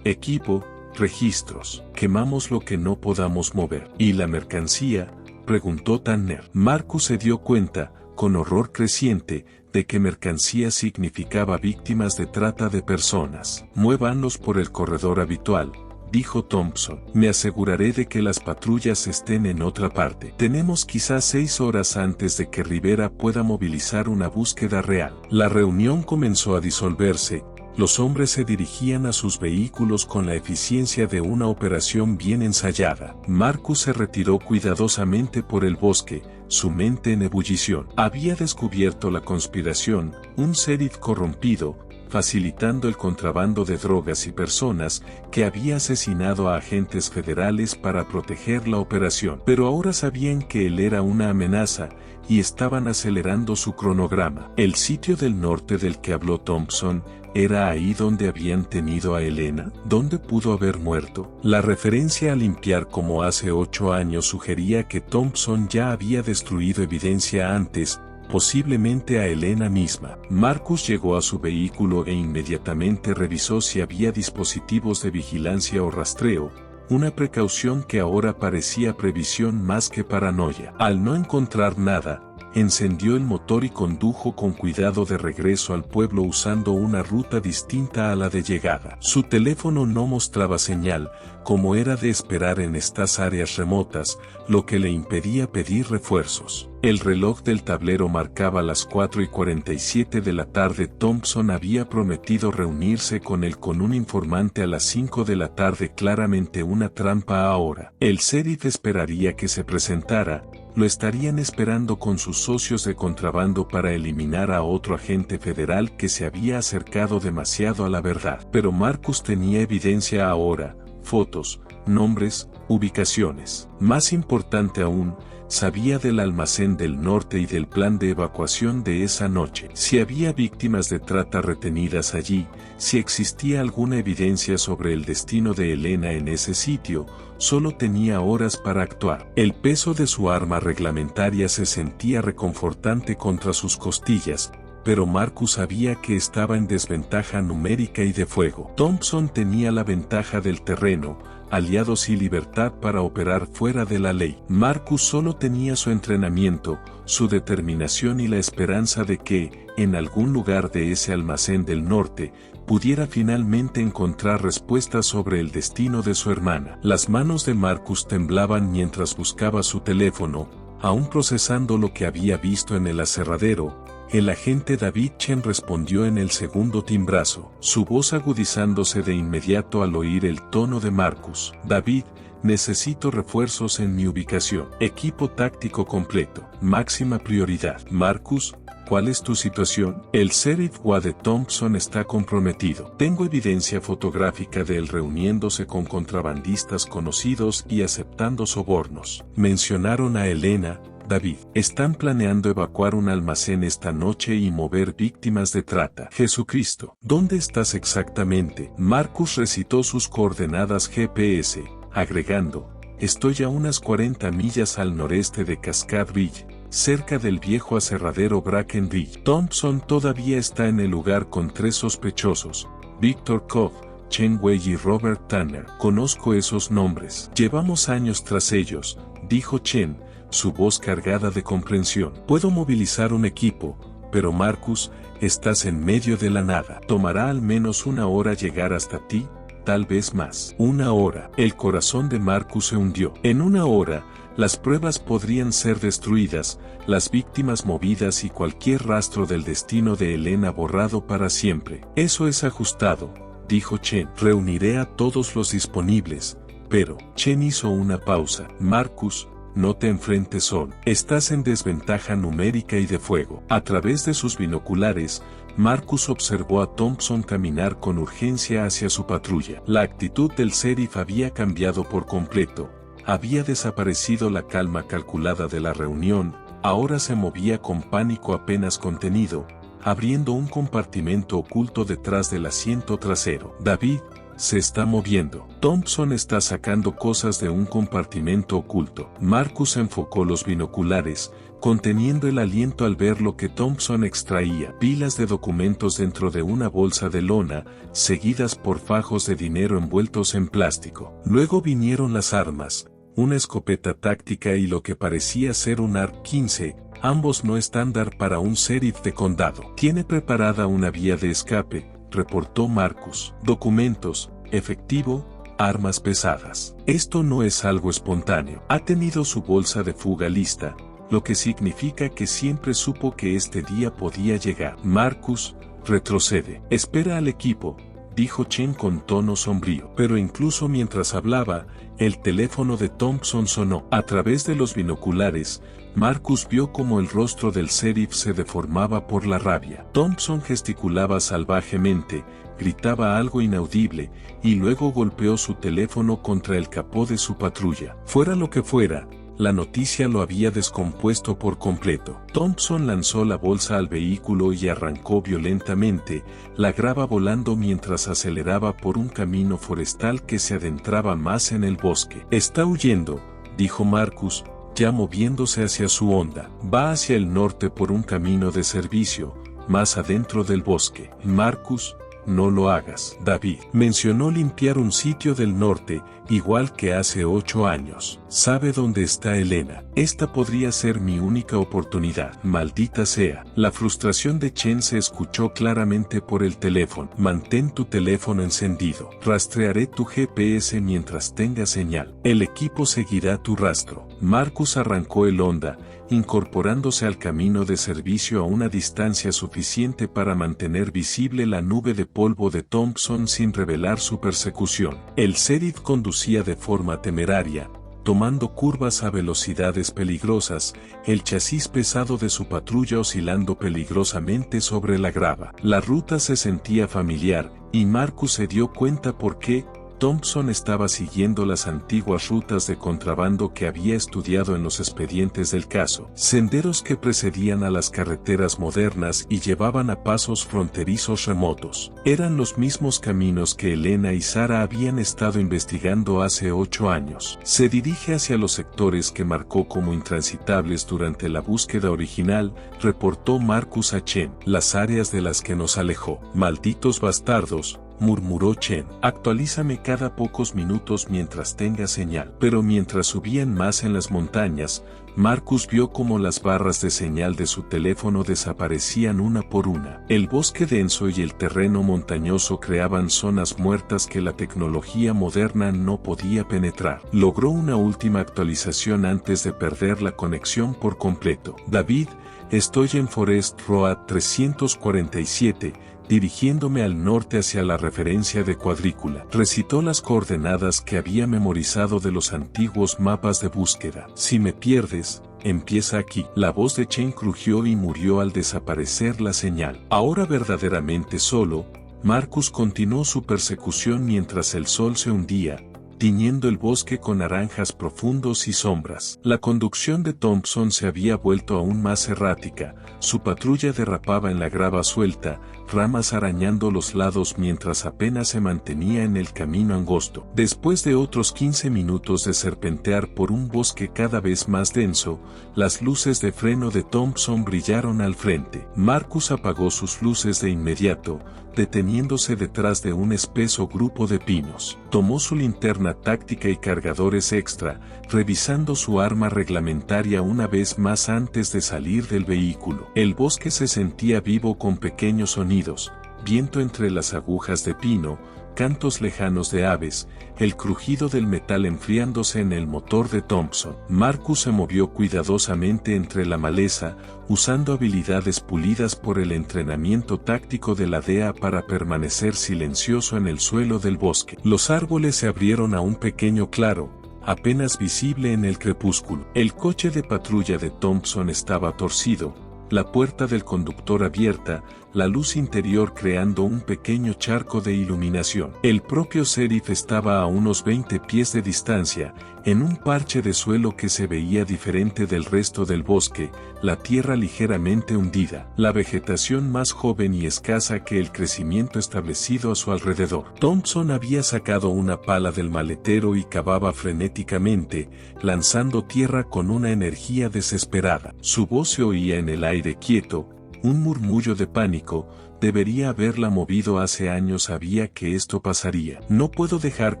equipo, registros. Quemamos lo que no podamos mover. ¿Y la mercancía?, preguntó Tanner. Marcus se dio cuenta, con horror creciente, de que mercancía significaba víctimas de trata de personas. Muévanlos por el corredor habitual, dijo Thompson. Me aseguraré de que las patrullas estén en otra parte. Tenemos quizás 6 horas antes de que Rivera pueda movilizar una búsqueda real. La reunión comenzó a disolverse. Los hombres se dirigían a sus vehículos con la eficiencia de una operación bien ensayada. Marcus se retiró cuidadosamente por el bosque, su mente en ebullición. Había descubierto la conspiración, un sheriff corrompido, facilitando el contrabando de drogas y personas, que había asesinado a agentes federales para proteger la operación. Pero ahora sabían que él era una amenaza, y estaban acelerando su cronograma. El sitio del norte del que habló Thompson, ¿era ahí donde habían tenido a Elena? ¿Dónde pudo haber muerto? La referencia a limpiar como hace 8 años sugería que Thompson ya había destruido evidencia antes, posiblemente a Elena misma. Marcus llegó a su vehículo e inmediatamente revisó si había dispositivos de vigilancia o rastreo, una precaución que ahora parecía previsión más que paranoia. Al no encontrar nada, encendió el motor y condujo con cuidado de regreso al pueblo usando una ruta distinta a la de llegada. Su teléfono no mostraba señal, como era de esperar en estas áreas remotas, lo que le impedía pedir refuerzos. El reloj del tablero marcaba las 4:47 de la tarde. Thompson había prometido reunirse con él con un informante a las 5 de la tarde, claramente una trampa ahora. El sheriff esperaría que se presentara, lo estarían esperando con sus socios de contrabando para eliminar a otro agente federal que se había acercado demasiado a la verdad. Pero Marcus tenía evidencia ahora, fotos, nombres, ubicaciones. Más importante aún, sabía del almacén del norte y del plan de evacuación de esa noche. Si había víctimas de trata retenidas allí, si existía alguna evidencia sobre el destino de Elena en ese sitio, solo tenía horas para actuar. El peso de su arma reglamentaria se sentía reconfortante contra sus costillas, pero Marcus sabía que estaba en desventaja numérica y de fuego. Thompson tenía la ventaja del terreno, aliados y libertad para operar fuera de la ley. Marcus solo tenía su entrenamiento, su determinación y la esperanza de que, en algún lugar de ese almacén del norte, pudiera finalmente encontrar respuestas sobre el destino de su hermana. Las manos de Marcus temblaban mientras buscaba su teléfono, aún procesando lo que había visto en el aserradero. El agente David Chen respondió en el segundo timbrazo, su voz agudizándose de inmediato al oír el tono de Marcus. David, necesito refuerzos en mi ubicación. Equipo táctico completo. Máxima prioridad. Marcus, ¿cuál es tu situación? El sheriff Wade Thompson está comprometido. Tengo evidencia fotográfica de él reuniéndose con contrabandistas conocidos y aceptando sobornos. Mencionaron a Elena. David, están planeando evacuar un almacén esta noche y mover víctimas de trata. Jesucristo, ¿dónde estás exactamente? Marcus recitó sus coordenadas GPS, agregando, estoy a unas 40 millas al noreste de Cascade Ridge, cerca del viejo aserradero Brackenridge. Thompson todavía está en el lugar con 3 sospechosos, Victor Koch, Chen Wei y Robert Tanner. Conozco esos nombres. Llevamos años tras ellos, dijo Chen, su voz cargada de comprensión. Puedo movilizar un equipo, pero Marcus, estás en medio de la nada. Tomará al menos una hora llegar hasta ti, tal vez más. Una hora. El corazón de Marcus se hundió. En una hora, las pruebas podrían ser destruidas, las víctimas movidas y cualquier rastro del destino de Elena borrado para siempre. Eso es ajustado, dijo Chen. Reuniré a todos los disponibles, pero, Chen hizo una pausa. Marcus, no te enfrentes solo. Estás en desventaja numérica y de fuego. A través de sus binoculares, Marcus observó a Thompson caminar con urgencia hacia su patrulla. La actitud del sheriff había cambiado por completo. Había desaparecido la calma calculada de la reunión, ahora se movía con pánico apenas contenido, abriendo un compartimento oculto detrás del asiento trasero. David, se está moviendo. Thompson está sacando cosas de un compartimento oculto. Marcus enfocó los binoculares, conteniendo el aliento al ver lo que Thompson extraía. Pilas de documentos dentro de una bolsa de lona, seguidas por fajos de dinero envueltos en plástico. Luego vinieron las armas, una escopeta táctica y lo que parecía ser un AR-15, ambos no estándar para un sheriff de condado. Tiene preparada una vía de escape, reportó Marcus. Documentos, efectivo, armas pesadas. Esto no es algo espontáneo. Ha tenido su bolsa de fuga lista, lo que significa que siempre supo que este día podía llegar. Marcus, retrocede. Espera al equipo, dijo Chen con tono sombrío. Pero incluso mientras hablaba, el teléfono de Thompson sonó. A través de los binoculares, Marcus vio cómo el rostro del sheriff se deformaba por la rabia. Thompson gesticulaba salvajemente, gritaba algo inaudible, y luego golpeó su teléfono contra el capó de su patrulla. Fuera lo que fuera, la noticia lo había descompuesto por completo. Thompson lanzó la bolsa al vehículo y arrancó violentamente, la grava volando mientras aceleraba por un camino forestal que se adentraba más en el bosque. Está huyendo, dijo Marcus, ya moviéndose hacia su onda. Va hacia el norte por un camino de servicio, más adentro del bosque. Marcus, no lo hagas. David mencionó limpiar un sitio del norte, igual que hace 8 años. Sabe dónde está Elena. Esta podría ser mi única oportunidad. Maldita sea. La frustración de Chen se escuchó claramente por el teléfono. Mantén tu teléfono encendido. Rastrearé tu GPS mientras tenga señal. El equipo seguirá tu rastro. Marcus arrancó el Honda, incorporándose al camino de servicio a una distancia suficiente para mantener visible la nube de polvo de Thompson sin revelar su persecución. El sheriff conducía de forma temeraria, tomando curvas a velocidades peligrosas, el chasis pesado de su patrulla oscilando peligrosamente sobre la grava. La ruta se sentía familiar, y Marcus se dio cuenta por qué Thompson estaba siguiendo las antiguas rutas de contrabando que había estudiado en los expedientes del caso, senderos que precedían a las carreteras modernas y llevaban a pasos fronterizos remotos. Eran los mismos caminos que Elena y Sara habían estado investigando hace 8 años. Se dirige hacia los sectores que marcó como intransitables durante la búsqueda original, reportó Marcus a Chen. Las áreas de las que nos alejó. Malditos bastardos, murmuró Chen. Actualízame cada pocos minutos mientras tenga señal. Pero mientras subían más en las montañas, Marcus vio cómo las barras de señal de su teléfono desaparecían una por una. El bosque denso y el terreno montañoso creaban zonas muertas que la tecnología moderna no podía penetrar. Logró una última actualización antes de perder la conexión por completo. David, estoy en Forest Road 347, dirigiéndome al norte hacia la referencia de cuadrícula. Recitó las coordenadas que había memorizado de los antiguos mapas de búsqueda. Si me pierdes, empieza aquí. La voz de Chen crujió y murió al desaparecer la señal. Ahora verdaderamente solo, Marcus continuó su persecución mientras el sol se hundía, tiñendo el bosque con naranjas profundos y sombras. La conducción de Thompson se había vuelto aún más errática, su patrulla derrapaba en la grava suelta, ramas arañando los lados mientras apenas se mantenía en el camino angosto. Después de otros 15 minutos de serpentear por un bosque cada vez más denso, las luces de freno de Thompson brillaron al frente. Marcus apagó sus luces de inmediato, deteniéndose detrás de un espeso grupo de pinos. Tomó su linterna táctica y cargadores extra, revisando su arma reglamentaria una vez más antes de salir del vehículo. El bosque se sentía vivo con pequeños sonidos, viento entre las agujas de pino, cantos lejanos de aves, el crujido del metal enfriándose en el motor de Thompson. Marcus se movió cuidadosamente entre la maleza, usando habilidades pulidas por el entrenamiento táctico de la DEA para permanecer silencioso en el suelo del bosque. Los árboles se abrieron a un pequeño claro, apenas visible en el crepúsculo. El coche de patrulla de Thompson estaba torcido, la puerta del conductor abierta, la luz interior creando un pequeño charco de iluminación. El propio sheriff estaba a unos 20 pies de distancia, en un parche de suelo que se veía diferente del resto del bosque, la tierra ligeramente hundida, la vegetación más joven y escasa que el crecimiento establecido a su alrededor. Thompson había sacado una pala del maletero y cavaba frenéticamente, lanzando tierra con una energía desesperada. Su voz se oía en el aire quieto, un murmullo de pánico. Debería haberla movido hace años, sabía que esto pasaría. No puedo dejar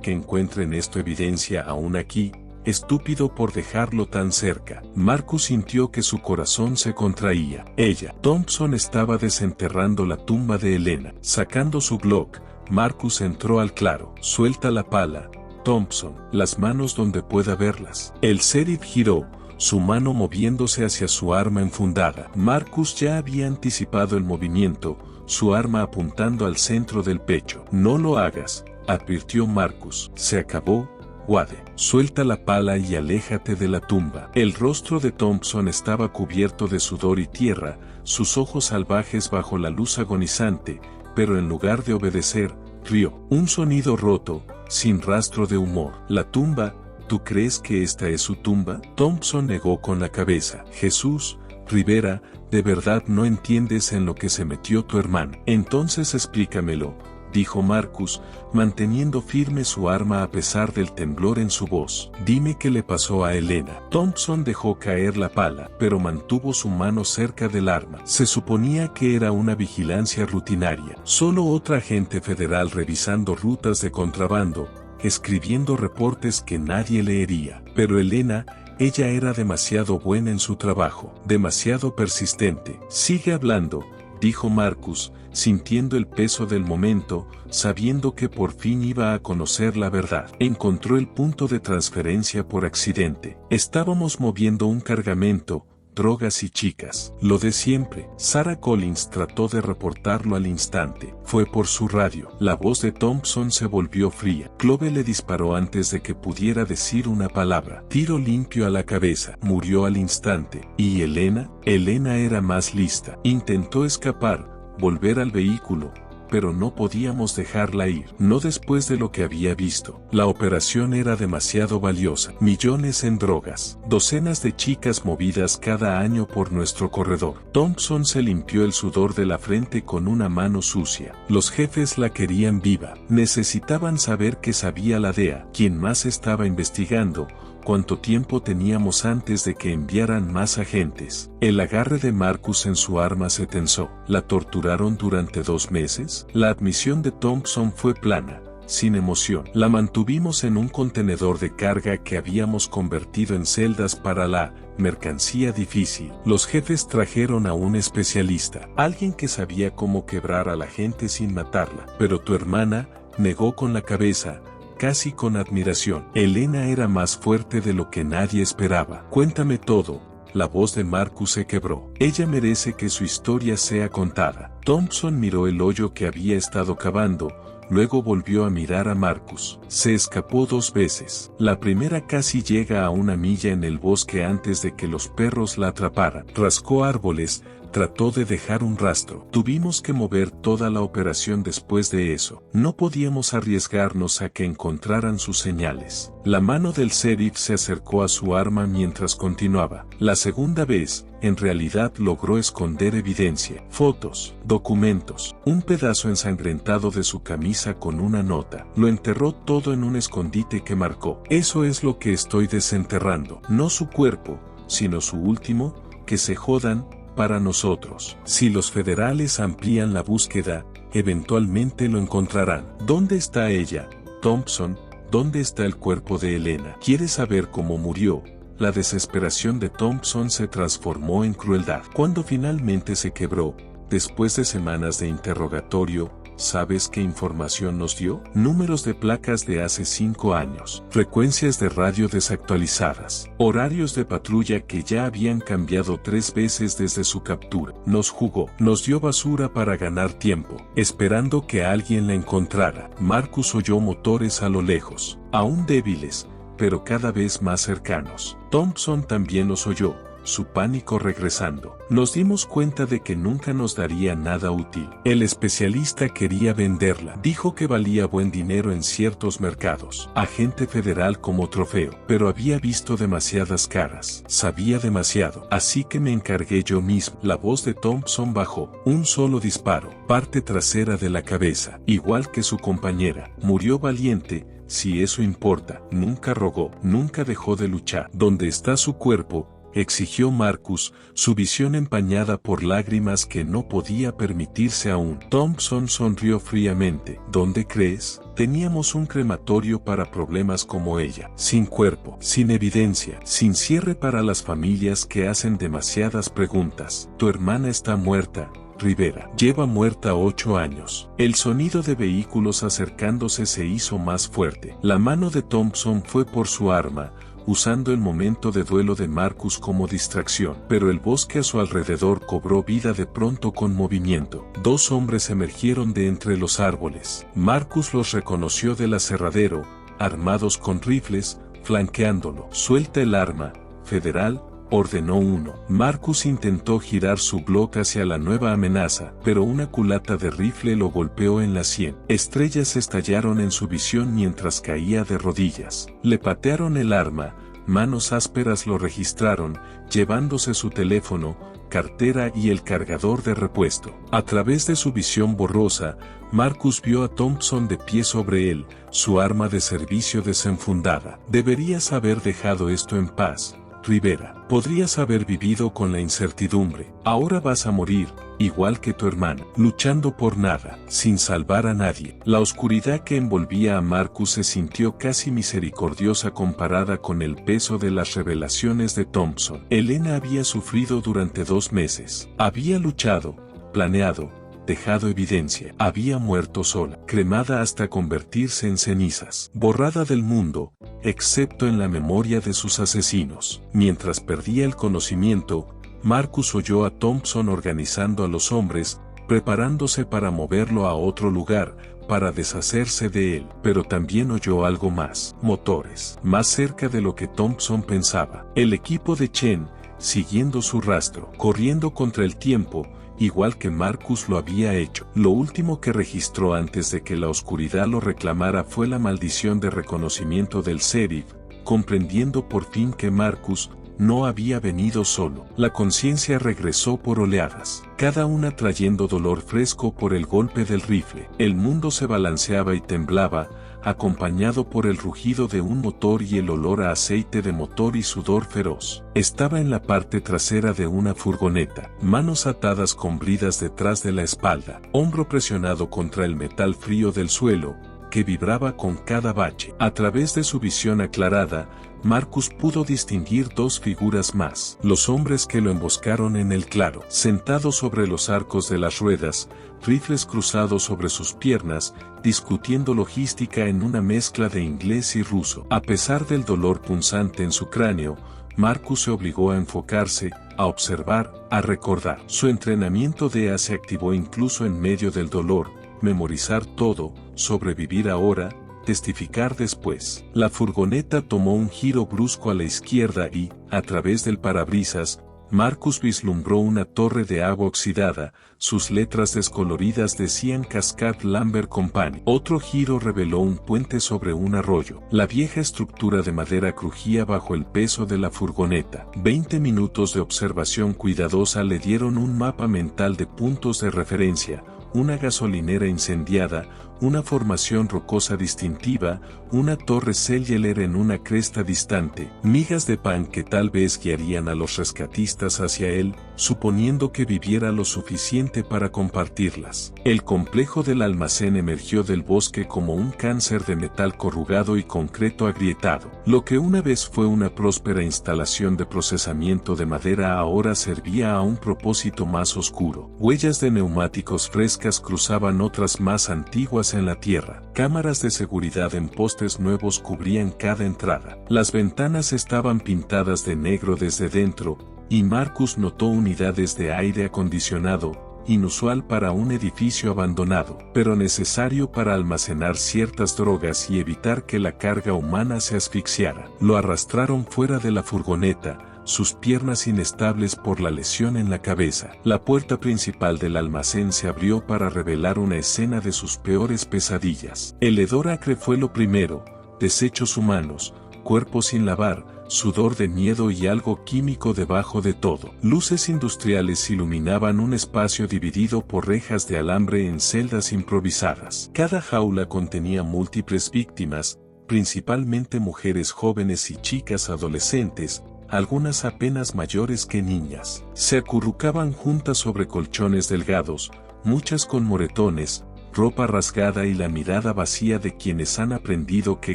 que encuentren esto evidencia aún aquí, estúpido por dejarlo tan cerca. Marcus sintió que su corazón se contraía. Ella. Thompson estaba desenterrando la tumba de Elena. Sacando su Glock, Marcus entró al claro. Suelta la pala, Thompson, las manos donde pueda verlas. El sheriff giró, su mano moviéndose hacia su arma enfundada. Marcus ya había anticipado el movimiento, su arma apuntando al centro del pecho. No lo hagas, advirtió Marcus. Se acabó, Wade. Suelta la pala y aléjate de la tumba. El rostro de Thompson estaba cubierto de sudor y tierra, sus ojos salvajes bajo la luz agonizante, pero en lugar de obedecer, rió. Un sonido roto, sin rastro de humor. La tumba. ¿Tú crees que esta es su tumba? Thompson negó con la cabeza. Jesús, Rivera, ¿de verdad no entiendes en lo que se metió tu hermano? Entonces explícamelo, dijo Marcus, manteniendo firme su arma a pesar del temblor en su voz. Dime qué le pasó a Elena. Thompson dejó caer la pala, pero mantuvo su mano cerca del arma. Se suponía que era una vigilancia rutinaria. Solo otra agente federal revisando rutas de contrabando, escribiendo reportes que nadie leería. Pero Elena, ella era demasiado buena en su trabajo, demasiado persistente. Sigue hablando, dijo Marcus, sintiendo el peso del momento, sabiendo que por fin iba a conocer la verdad. Encontró el punto de transferencia por accidente. Estábamos moviendo un cargamento, drogas y chicas. Lo de siempre. Sarah Collins trató de reportarlo al instante. Fue por su radio. La voz de Thompson se volvió fría. Clove le disparó antes de que pudiera decir una palabra. Tiro limpio a la cabeza. Murió al instante. ¿Y Elena? Elena era más lista. Intentó escapar, volver al vehículo, pero no podíamos dejarla ir, no después de lo que había visto. La operación era demasiado valiosa. Millones en drogas, docenas de chicas movidas cada año por nuestro corredor. Thompson se limpió el sudor de la frente con una mano sucia. Los jefes la querían viva. Necesitaban saber qué sabía la DEA, quién más estaba investigando, cuánto tiempo teníamos antes de que enviaran más agentes. El agarre de Marcus en su arma se tensó. ¿La torturaron durante 2 meses? La admisión de Thompson fue plana, sin emoción. La mantuvimos en un contenedor de carga que habíamos convertido en celdas para la mercancía difícil. Los jefes trajeron a un especialista, alguien que sabía cómo quebrar a la gente sin matarla. Pero tu hermana negó con la cabeza, casi con admiración. Elena era más fuerte de lo que nadie esperaba. Cuéntame todo. La voz de Marcus se quebró. Ella merece que su historia sea contada. Thompson miró el hoyo que había estado cavando, luego volvió a mirar a Marcus. Se escapó 2 veces. La primera casi llega a 1 milla en el bosque antes de que los perros la atraparan. Rascó árboles, trató de dejar un rastro. Tuvimos que mover toda la operación después de eso. No podíamos arriesgarnos a que encontraran sus señales. La mano del sheriff se acercó a su arma mientras continuaba. La segunda vez, en realidad logró esconder evidencia. Fotos, documentos, un pedazo ensangrentado de su camisa con una nota. Lo enterró todo en un escondite que marcó. Eso es lo que estoy desenterrando. No su cuerpo, sino su último, que se jodan, para nosotros. Si los federales amplían la búsqueda, eventualmente lo encontrarán. ¿Dónde está ella, Thompson? ¿Dónde está el cuerpo de Elena? ¿Quieres saber cómo murió? La desesperación de Thompson se transformó en crueldad. Cuando finalmente se quebró, después de semanas de interrogatorio, ¿sabes qué información nos dio? Números de placas de hace 5 años, frecuencias de radio desactualizadas, horarios de patrulla que ya habían cambiado 3 veces desde su captura. Nos jugó, nos dio basura para ganar tiempo, esperando que alguien la encontrara. Marcus oyó motores a lo lejos, aún débiles, pero cada vez más cercanos. Thompson también los oyó, su pánico regresando. Nos dimos cuenta de que nunca nos daría nada útil. El especialista quería venderla. Dijo que valía buen dinero en ciertos mercados. Agente federal como trofeo. Pero había visto demasiadas caras. Sabía demasiado. Así que me encargué yo mismo. La voz de Thompson bajó. Un solo disparo. Parte trasera de la cabeza. Igual que su compañera. Murió valiente. Si eso importa. Nunca rogó. Nunca dejó de luchar. ¿Dónde está su cuerpo?, exigió Marcus, su visión empañada por lágrimas que no podía permitirse aún. Thompson sonrió fríamente. ¿Dónde crees? Teníamos un crematorio para problemas como ella. Sin cuerpo, sin evidencia, sin cierre para las familias que hacen demasiadas preguntas. Tu hermana está muerta, Rivera. Lleva muerta 8 años. El sonido de vehículos acercándose se hizo más fuerte. La mano de Thompson fue por su arma, usando el momento de duelo de Marcus como distracción. Pero el bosque a su alrededor cobró vida de pronto con movimiento. 2 hombres emergieron de entre los árboles. Marcus los reconoció del aserradero, armados con rifles, flanqueándolo. Suelta el arma, federal, ordenó uno. Marcus intentó girar su Glock hacia la nueva amenaza, pero una culata de rifle lo golpeó en la sien. Estrellas estallaron en su visión mientras caía de rodillas. Le patearon el arma, manos ásperas lo registraron, llevándose su teléfono, cartera y el cargador de repuesto. A través de su visión borrosa, Marcus vio a Thompson de pie sobre él, su arma de servicio desenfundada. Deberías haber dejado esto en paz, Rivera. Podrías haber vivido con la incertidumbre. Ahora vas a morir, igual que tu hermana, luchando por nada, sin salvar a nadie. La oscuridad que envolvía a Marcus se sintió casi misericordiosa comparada con el peso de las revelaciones de Thompson. Elena había sufrido durante 2 meses. Había luchado, planeado, dejado evidencia. Había muerto sola, cremada hasta convertirse en cenizas, borrada del mundo, excepto en la memoria de sus asesinos. Mientras perdía el conocimiento, Marcus oyó a Thompson organizando a los hombres, preparándose para moverlo a otro lugar, para deshacerse de él, pero también oyó algo más: motores, más cerca de lo que Thompson pensaba. El equipo de Chen, siguiendo su rastro, corriendo contra el tiempo, igual que Marcus lo había hecho. Lo último que registró antes de que la oscuridad lo reclamara fue la maldición de reconocimiento del sheriff, comprendiendo por fin que Marcus no había venido solo. La conciencia regresó por oleadas, cada una trayendo dolor fresco por el golpe del rifle. El mundo se balanceaba y temblaba, acompañado por el rugido de un motor y el olor a aceite de motor y sudor feroz. Estaba en la parte trasera de una furgoneta, manos atadas con bridas detrás de la espalda, hombro presionado contra el metal frío del suelo, que vibraba con cada bache. A través de su visión aclarada, Marcus pudo distinguir dos figuras más: los hombres que lo emboscaron en el claro, sentados sobre los arcos de las ruedas, rifles cruzados sobre sus piernas, discutiendo logística en una mezcla de inglés y ruso. A pesar del dolor punzante en su cráneo, Marcus se obligó a enfocarse, a observar, a recordar. Su entrenamiento DEA se activó incluso en medio del dolor: memorizar todo, sobrevivir ahora, testificar después. La furgoneta tomó un giro brusco a la izquierda y, a través del parabrisas, Marcus vislumbró una torre de agua oxidada. Sus letras descoloridas decían Cascade Lumber Company. Otro giro reveló un puente sobre un arroyo. La vieja estructura de madera crujía bajo el peso de la furgoneta. 20 minutos de observación cuidadosa le dieron un mapa mental de puntos de referencia: una gasolinera incendiada, una formación rocosa distintiva, una torre cellular en una cresta distante, migas de pan que tal vez guiarían a los rescatistas hacia él, suponiendo que viviera lo suficiente para compartirlas. El complejo del almacén emergió del bosque como un cáncer de metal corrugado y concreto agrietado. Lo que una vez fue una próspera instalación de procesamiento de madera ahora servía a un propósito más oscuro. Huellas de neumáticos frescas cruzaban otras más antiguas en la tierra. Cámaras de seguridad en postes nuevos cubrían cada entrada. Las ventanas estaban pintadas de negro desde dentro, y Marcus notó unidades de aire acondicionado, inusual para un edificio abandonado, pero necesario para almacenar ciertas drogas y evitar que la carga humana se asfixiara. Lo arrastraron fuera de la furgoneta, sus piernas inestables por la lesión en la cabeza. La puerta principal del almacén se abrió para revelar una escena de sus peores pesadillas. El hedor acre fue lo primero: desechos humanos, cuerpos sin lavar, sudor de miedo y algo químico debajo de todo. Luces industriales iluminaban un espacio dividido por rejas de alambre en celdas improvisadas. Cada jaula contenía múltiples víctimas, principalmente mujeres jóvenes y chicas adolescentes, algunas apenas mayores que niñas. Se acurrucaban juntas sobre colchones delgados, muchas con moretones, ropa rasgada y la mirada vacía de quienes han aprendido que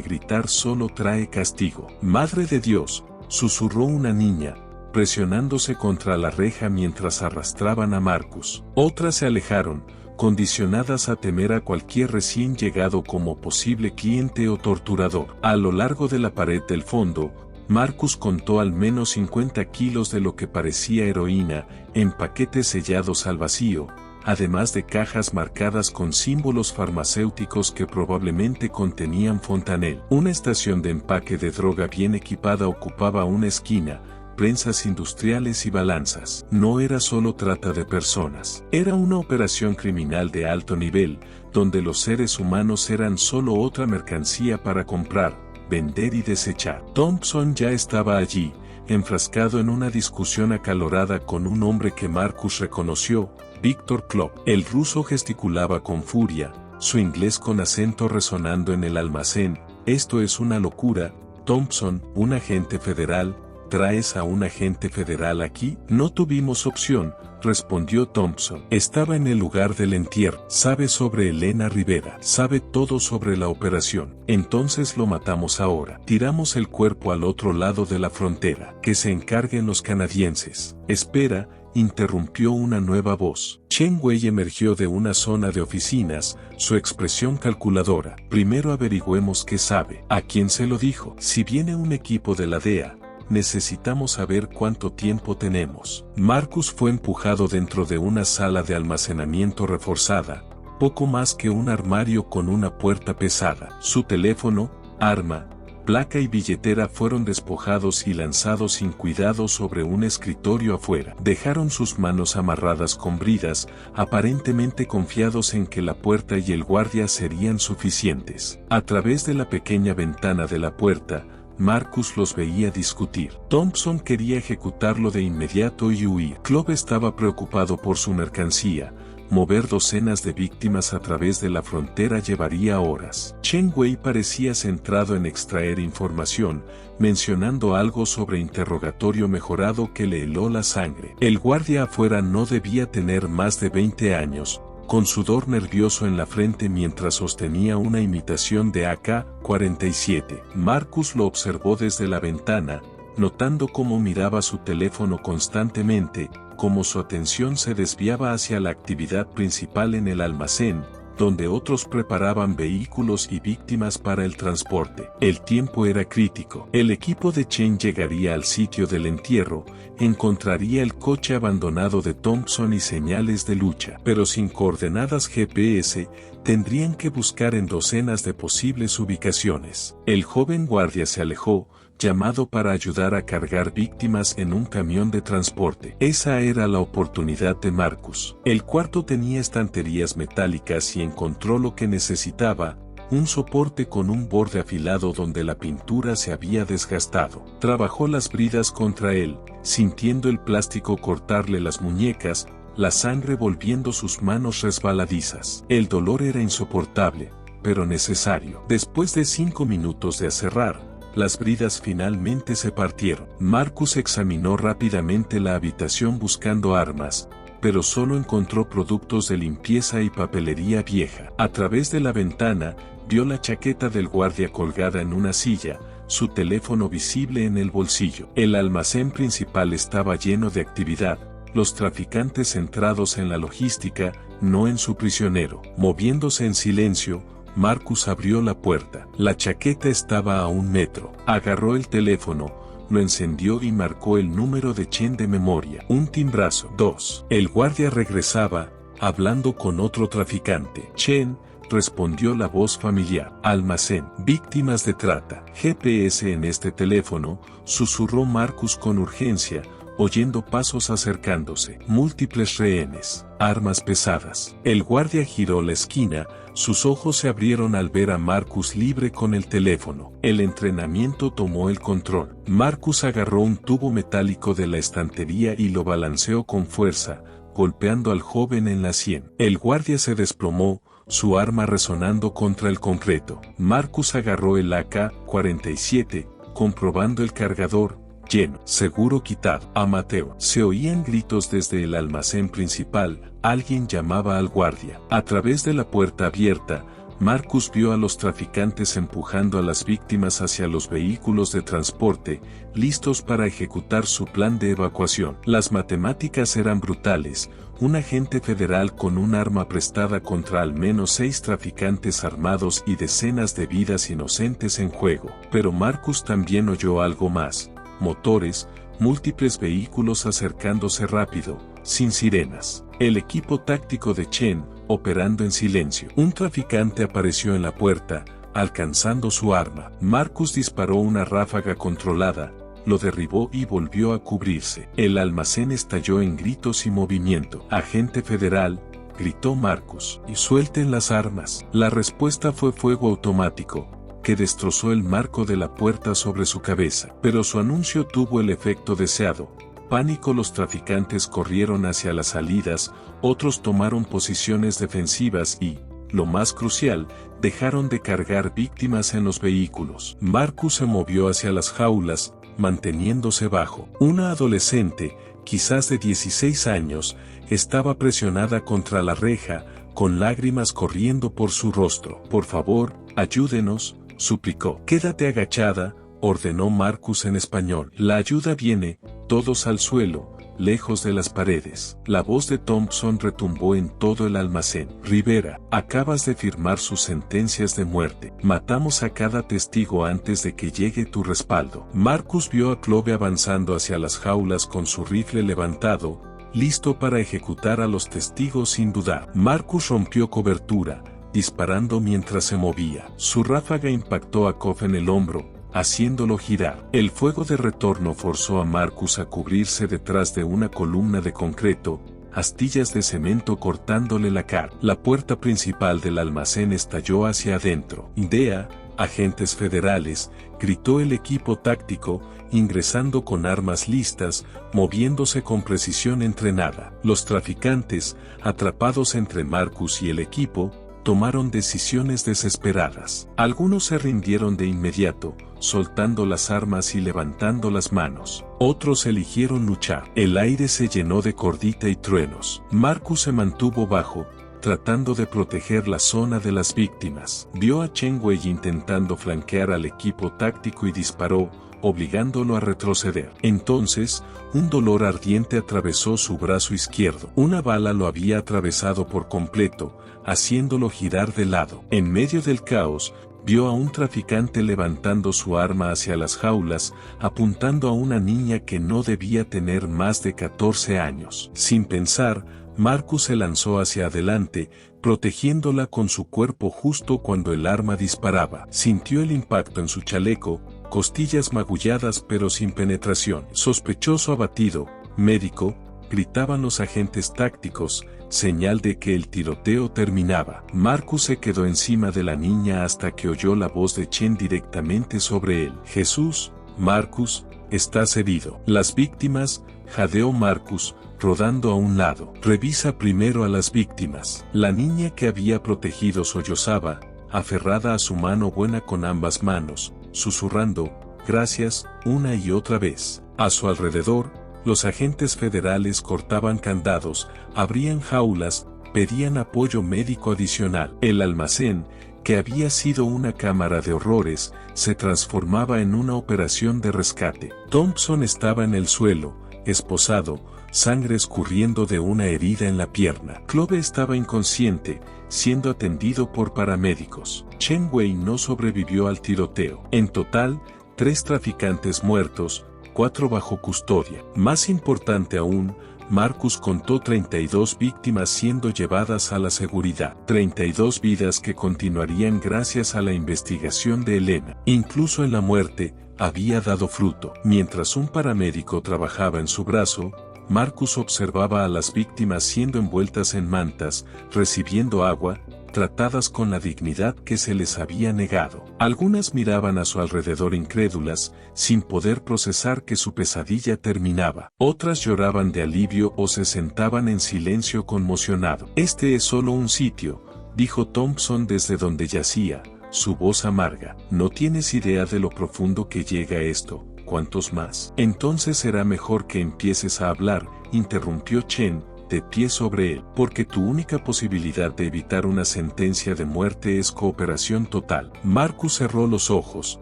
gritar solo trae castigo. «Madre de Dios», susurró una niña, presionándose contra la reja mientras arrastraban a Marcus. Otras se alejaron, condicionadas a temer a cualquier recién llegado como posible cliente o torturador. A lo largo de la pared del fondo, Marcus contó al menos 50 kilos de lo que parecía heroína, en paquetes sellados al vacío, además de cajas marcadas con símbolos farmacéuticos que probablemente contenían Fontanel. Una estación de empaque de droga bien equipada ocupaba una esquina, prensas industriales y balanzas. No era solo trata de personas. Era una operación criminal de alto nivel, donde los seres humanos eran solo otra mercancía para comprar, vender y desechar. Thompson ya estaba allí, enfrascado en una discusión acalorada con un hombre que Marcus reconoció, Victor Klopp. El ruso gesticulaba con furia, su inglés con acento resonando en el almacén. «Esto es una locura, Thompson, un agente federal. ¿Traes a un agente federal aquí?» «No tuvimos opción», respondió Thompson. «Estaba en el lugar del entierro. Sabe sobre Elena Rivera. Sabe todo sobre la operación. Entonces lo matamos ahora. Tiramos el cuerpo al otro lado de la frontera. Que se encarguen los canadienses». «Espera», interrumpió una nueva voz. Chen Wei emergió de una zona de oficinas, su expresión calculadora. «Primero averigüemos qué sabe». «¿A quién se lo dijo?» «Si viene un equipo de la DEA», necesitamos saber cuánto tiempo tenemos. Marcus fue empujado dentro de una sala de almacenamiento reforzada, poco más que un armario con una puerta pesada. Su teléfono, arma, placa y billetera fueron despojados y lanzados sin cuidado sobre un escritorio afuera. Dejaron sus manos amarradas con bridas, aparentemente confiados en que la puerta y el guardia serían suficientes. A través de la pequeña ventana de la puerta, Marcus los veía discutir. Thompson quería ejecutarlo de inmediato y huir. Club estaba preocupado por su mercancía. Mover docenas de víctimas a través de la frontera llevaría horas. Chen Wei parecía centrado en extraer información, mencionando algo sobre interrogatorio mejorado que le heló la sangre. El guardia afuera no debía tener más de 20 años, con sudor nervioso en la frente mientras sostenía una imitación de AK-47. Marcus lo observó desde la ventana, notando cómo miraba su teléfono constantemente, como su atención se desviaba hacia la actividad principal en el almacén, donde otros preparaban vehículos y víctimas para el transporte. El tiempo era crítico. El equipo de Chen llegaría al sitio del entierro, encontraría el coche abandonado de Thompson y señales de lucha. Pero sin coordenadas GPS, tendrían que buscar en docenas de posibles ubicaciones. El joven guardia se alejó, llamado para ayudar a cargar víctimas en un camión de transporte. Esa era la oportunidad de Marcus. El cuarto tenía estanterías metálicas y encontró lo que necesitaba, un soporte con un borde afilado donde la pintura se había desgastado. Trabajó las bridas contra él, sintiendo el plástico cortarle las muñecas, la sangre volviendo sus manos resbaladizas. El dolor era insoportable, pero necesario. Después de 5 minutos de aserrar, las bridas finalmente se partieron. Marcus examinó rápidamente la habitación buscando armas, pero solo encontró productos de limpieza y papelería vieja. A través de la ventana, vio la chaqueta del guardia colgada en una silla, su teléfono visible en el bolsillo. El almacén principal estaba lleno de actividad, los traficantes centrados en la logística, no en su prisionero. Moviéndose en silencio, Marcus abrió la puerta. La chaqueta estaba a 1 metro. Agarró el teléfono, lo encendió y marcó el número de Chen de memoria. Un timbrazo. 2. El guardia regresaba, hablando con otro traficante. Chen, respondió la voz familiar. Almacén. Víctimas de trata. GPS en este teléfono, susurró Marcus con urgencia, oyendo pasos acercándose. Múltiples rehenes. Armas pesadas. El guardia giró la esquina, sus ojos se abrieron al ver a Marcus libre con el teléfono. El entrenamiento tomó el control. Marcus agarró un tubo metálico de la estantería y lo balanceó con fuerza, golpeando al joven en la sien. El guardia se desplomó, su arma resonando contra el concreto. Marcus agarró el AK-47, comprobando el cargador, lleno, seguro quitado. Amateur. Se oían gritos desde el almacén principal, alguien llamaba al guardia. A través de la puerta abierta, Marcus vio a los traficantes empujando a las víctimas hacia los vehículos de transporte, listos para ejecutar su plan de evacuación. Las matemáticas eran brutales, un agente federal con un arma prestada contra al menos 6 traficantes armados y decenas de vidas inocentes en juego. Pero Marcus también oyó algo más. Motores, múltiples vehículos acercándose rápido, sin sirenas. El equipo táctico de Chen, operando en silencio. Un traficante apareció en la puerta, alcanzando su arma. Marcus disparó una ráfaga controlada, lo derribó y volvió a cubrirse. El almacén estalló en gritos y movimiento. Agente federal, gritó Marcus, y suelten las armas. La respuesta fue fuego automático, que destrozó el marco de la puerta sobre su cabeza. Pero su anuncio tuvo el efecto deseado. Pánico. Los traficantes corrieron hacia las salidas, otros tomaron posiciones defensivas y, lo más crucial, dejaron de cargar víctimas en los vehículos. Marcus se movió hacia las jaulas, manteniéndose bajo. Una adolescente, quizás de 16 años, estaba presionada contra la reja, con lágrimas corriendo por su rostro. Por favor, ayúdenos, suplicó. Quédate agachada, ordenó Marcus en español. La ayuda viene, todos al suelo, lejos de las paredes. La voz de Thompson retumbó en todo el almacén. Rivera, acabas de firmar sus sentencias de muerte. Matamos a cada testigo antes de que llegue tu respaldo. Marcus vio a Clove avanzando hacia las jaulas con su rifle levantado, listo para ejecutar a los testigos sin dudar. Marcus rompió cobertura, disparando mientras se movía. Su ráfaga impactó a Cobb en el hombro, haciéndolo girar. El fuego de retorno forzó a Marcus a cubrirse detrás de una columna de concreto, astillas de cemento cortándole la cara. La puerta principal del almacén estalló hacia adentro. DEA, agentes federales, gritó el equipo táctico, ingresando con armas listas, moviéndose con precisión entrenada. Los traficantes, atrapados entre Marcus y el equipo, tomaron decisiones desesperadas. Algunos se rindieron de inmediato, soltando las armas y levantando las manos. Otros eligieron luchar. El aire se llenó de cordita y truenos. Marcus se mantuvo bajo, tratando de proteger la zona de las víctimas. Vio a Chen Wei intentando flanquear al equipo táctico y disparó, obligándolo a retroceder. Entonces, un dolor ardiente atravesó su brazo izquierdo. Una bala lo había atravesado por completo, haciéndolo girar de lado. En medio del caos, vio a un traficante levantando su arma hacia las jaulas, apuntando a una niña que no debía tener más de 14 años. Sin pensar, Marcus se lanzó hacia adelante, protegiéndola con su cuerpo justo cuando el arma disparaba. Sintió el impacto en su chaleco, costillas magulladas pero sin penetración. Sospechoso abatido, médico, gritaban los agentes tácticos, señal de que el tiroteo terminaba. Marcus se quedó encima de la niña hasta que oyó la voz de Chen directamente sobre él. Jesús, Marcus, estás herido. Las víctimas, jadeó Marcus, rodando a un lado. Revisa primero a las víctimas. La niña que había protegido sollozaba, aferrada a su mano buena con ambas manos, susurrando, gracias, una y otra vez. A su alrededor, los agentes federales cortaban candados, abrían jaulas, pedían apoyo médico adicional. El almacén, que había sido una cámara de horrores, se transformaba en una operación de rescate. Thompson estaba en el suelo, esposado, sangre escurriendo de una herida en la pierna. Clove estaba inconsciente, siendo atendido por paramédicos. Chen Wei no sobrevivió al tiroteo. En total, 3 traficantes muertos, 4 bajo custodia. Más importante aún, Marcus contó 32 víctimas siendo llevadas a la seguridad. 32 vidas que continuarían gracias a la investigación de Elena. Incluso en la muerte, había dado fruto. Mientras un paramédico trabajaba en su brazo, Marcus observaba a las víctimas siendo envueltas en mantas, recibiendo agua, tratadas con la dignidad que se les había negado. Algunas miraban a su alrededor incrédulas, sin poder procesar que su pesadilla terminaba. Otras lloraban de alivio o se sentaban en silencio conmocionado. Este es solo un sitio, dijo Thompson desde donde yacía, su voz amarga. No tienes idea de lo profundo que llega esto. ¿Cuántos más? Entonces será mejor que empieces a hablar, interrumpió Chen, de pie sobre él, porque tu única posibilidad de evitar una sentencia de muerte es cooperación total. Marcus cerró los ojos,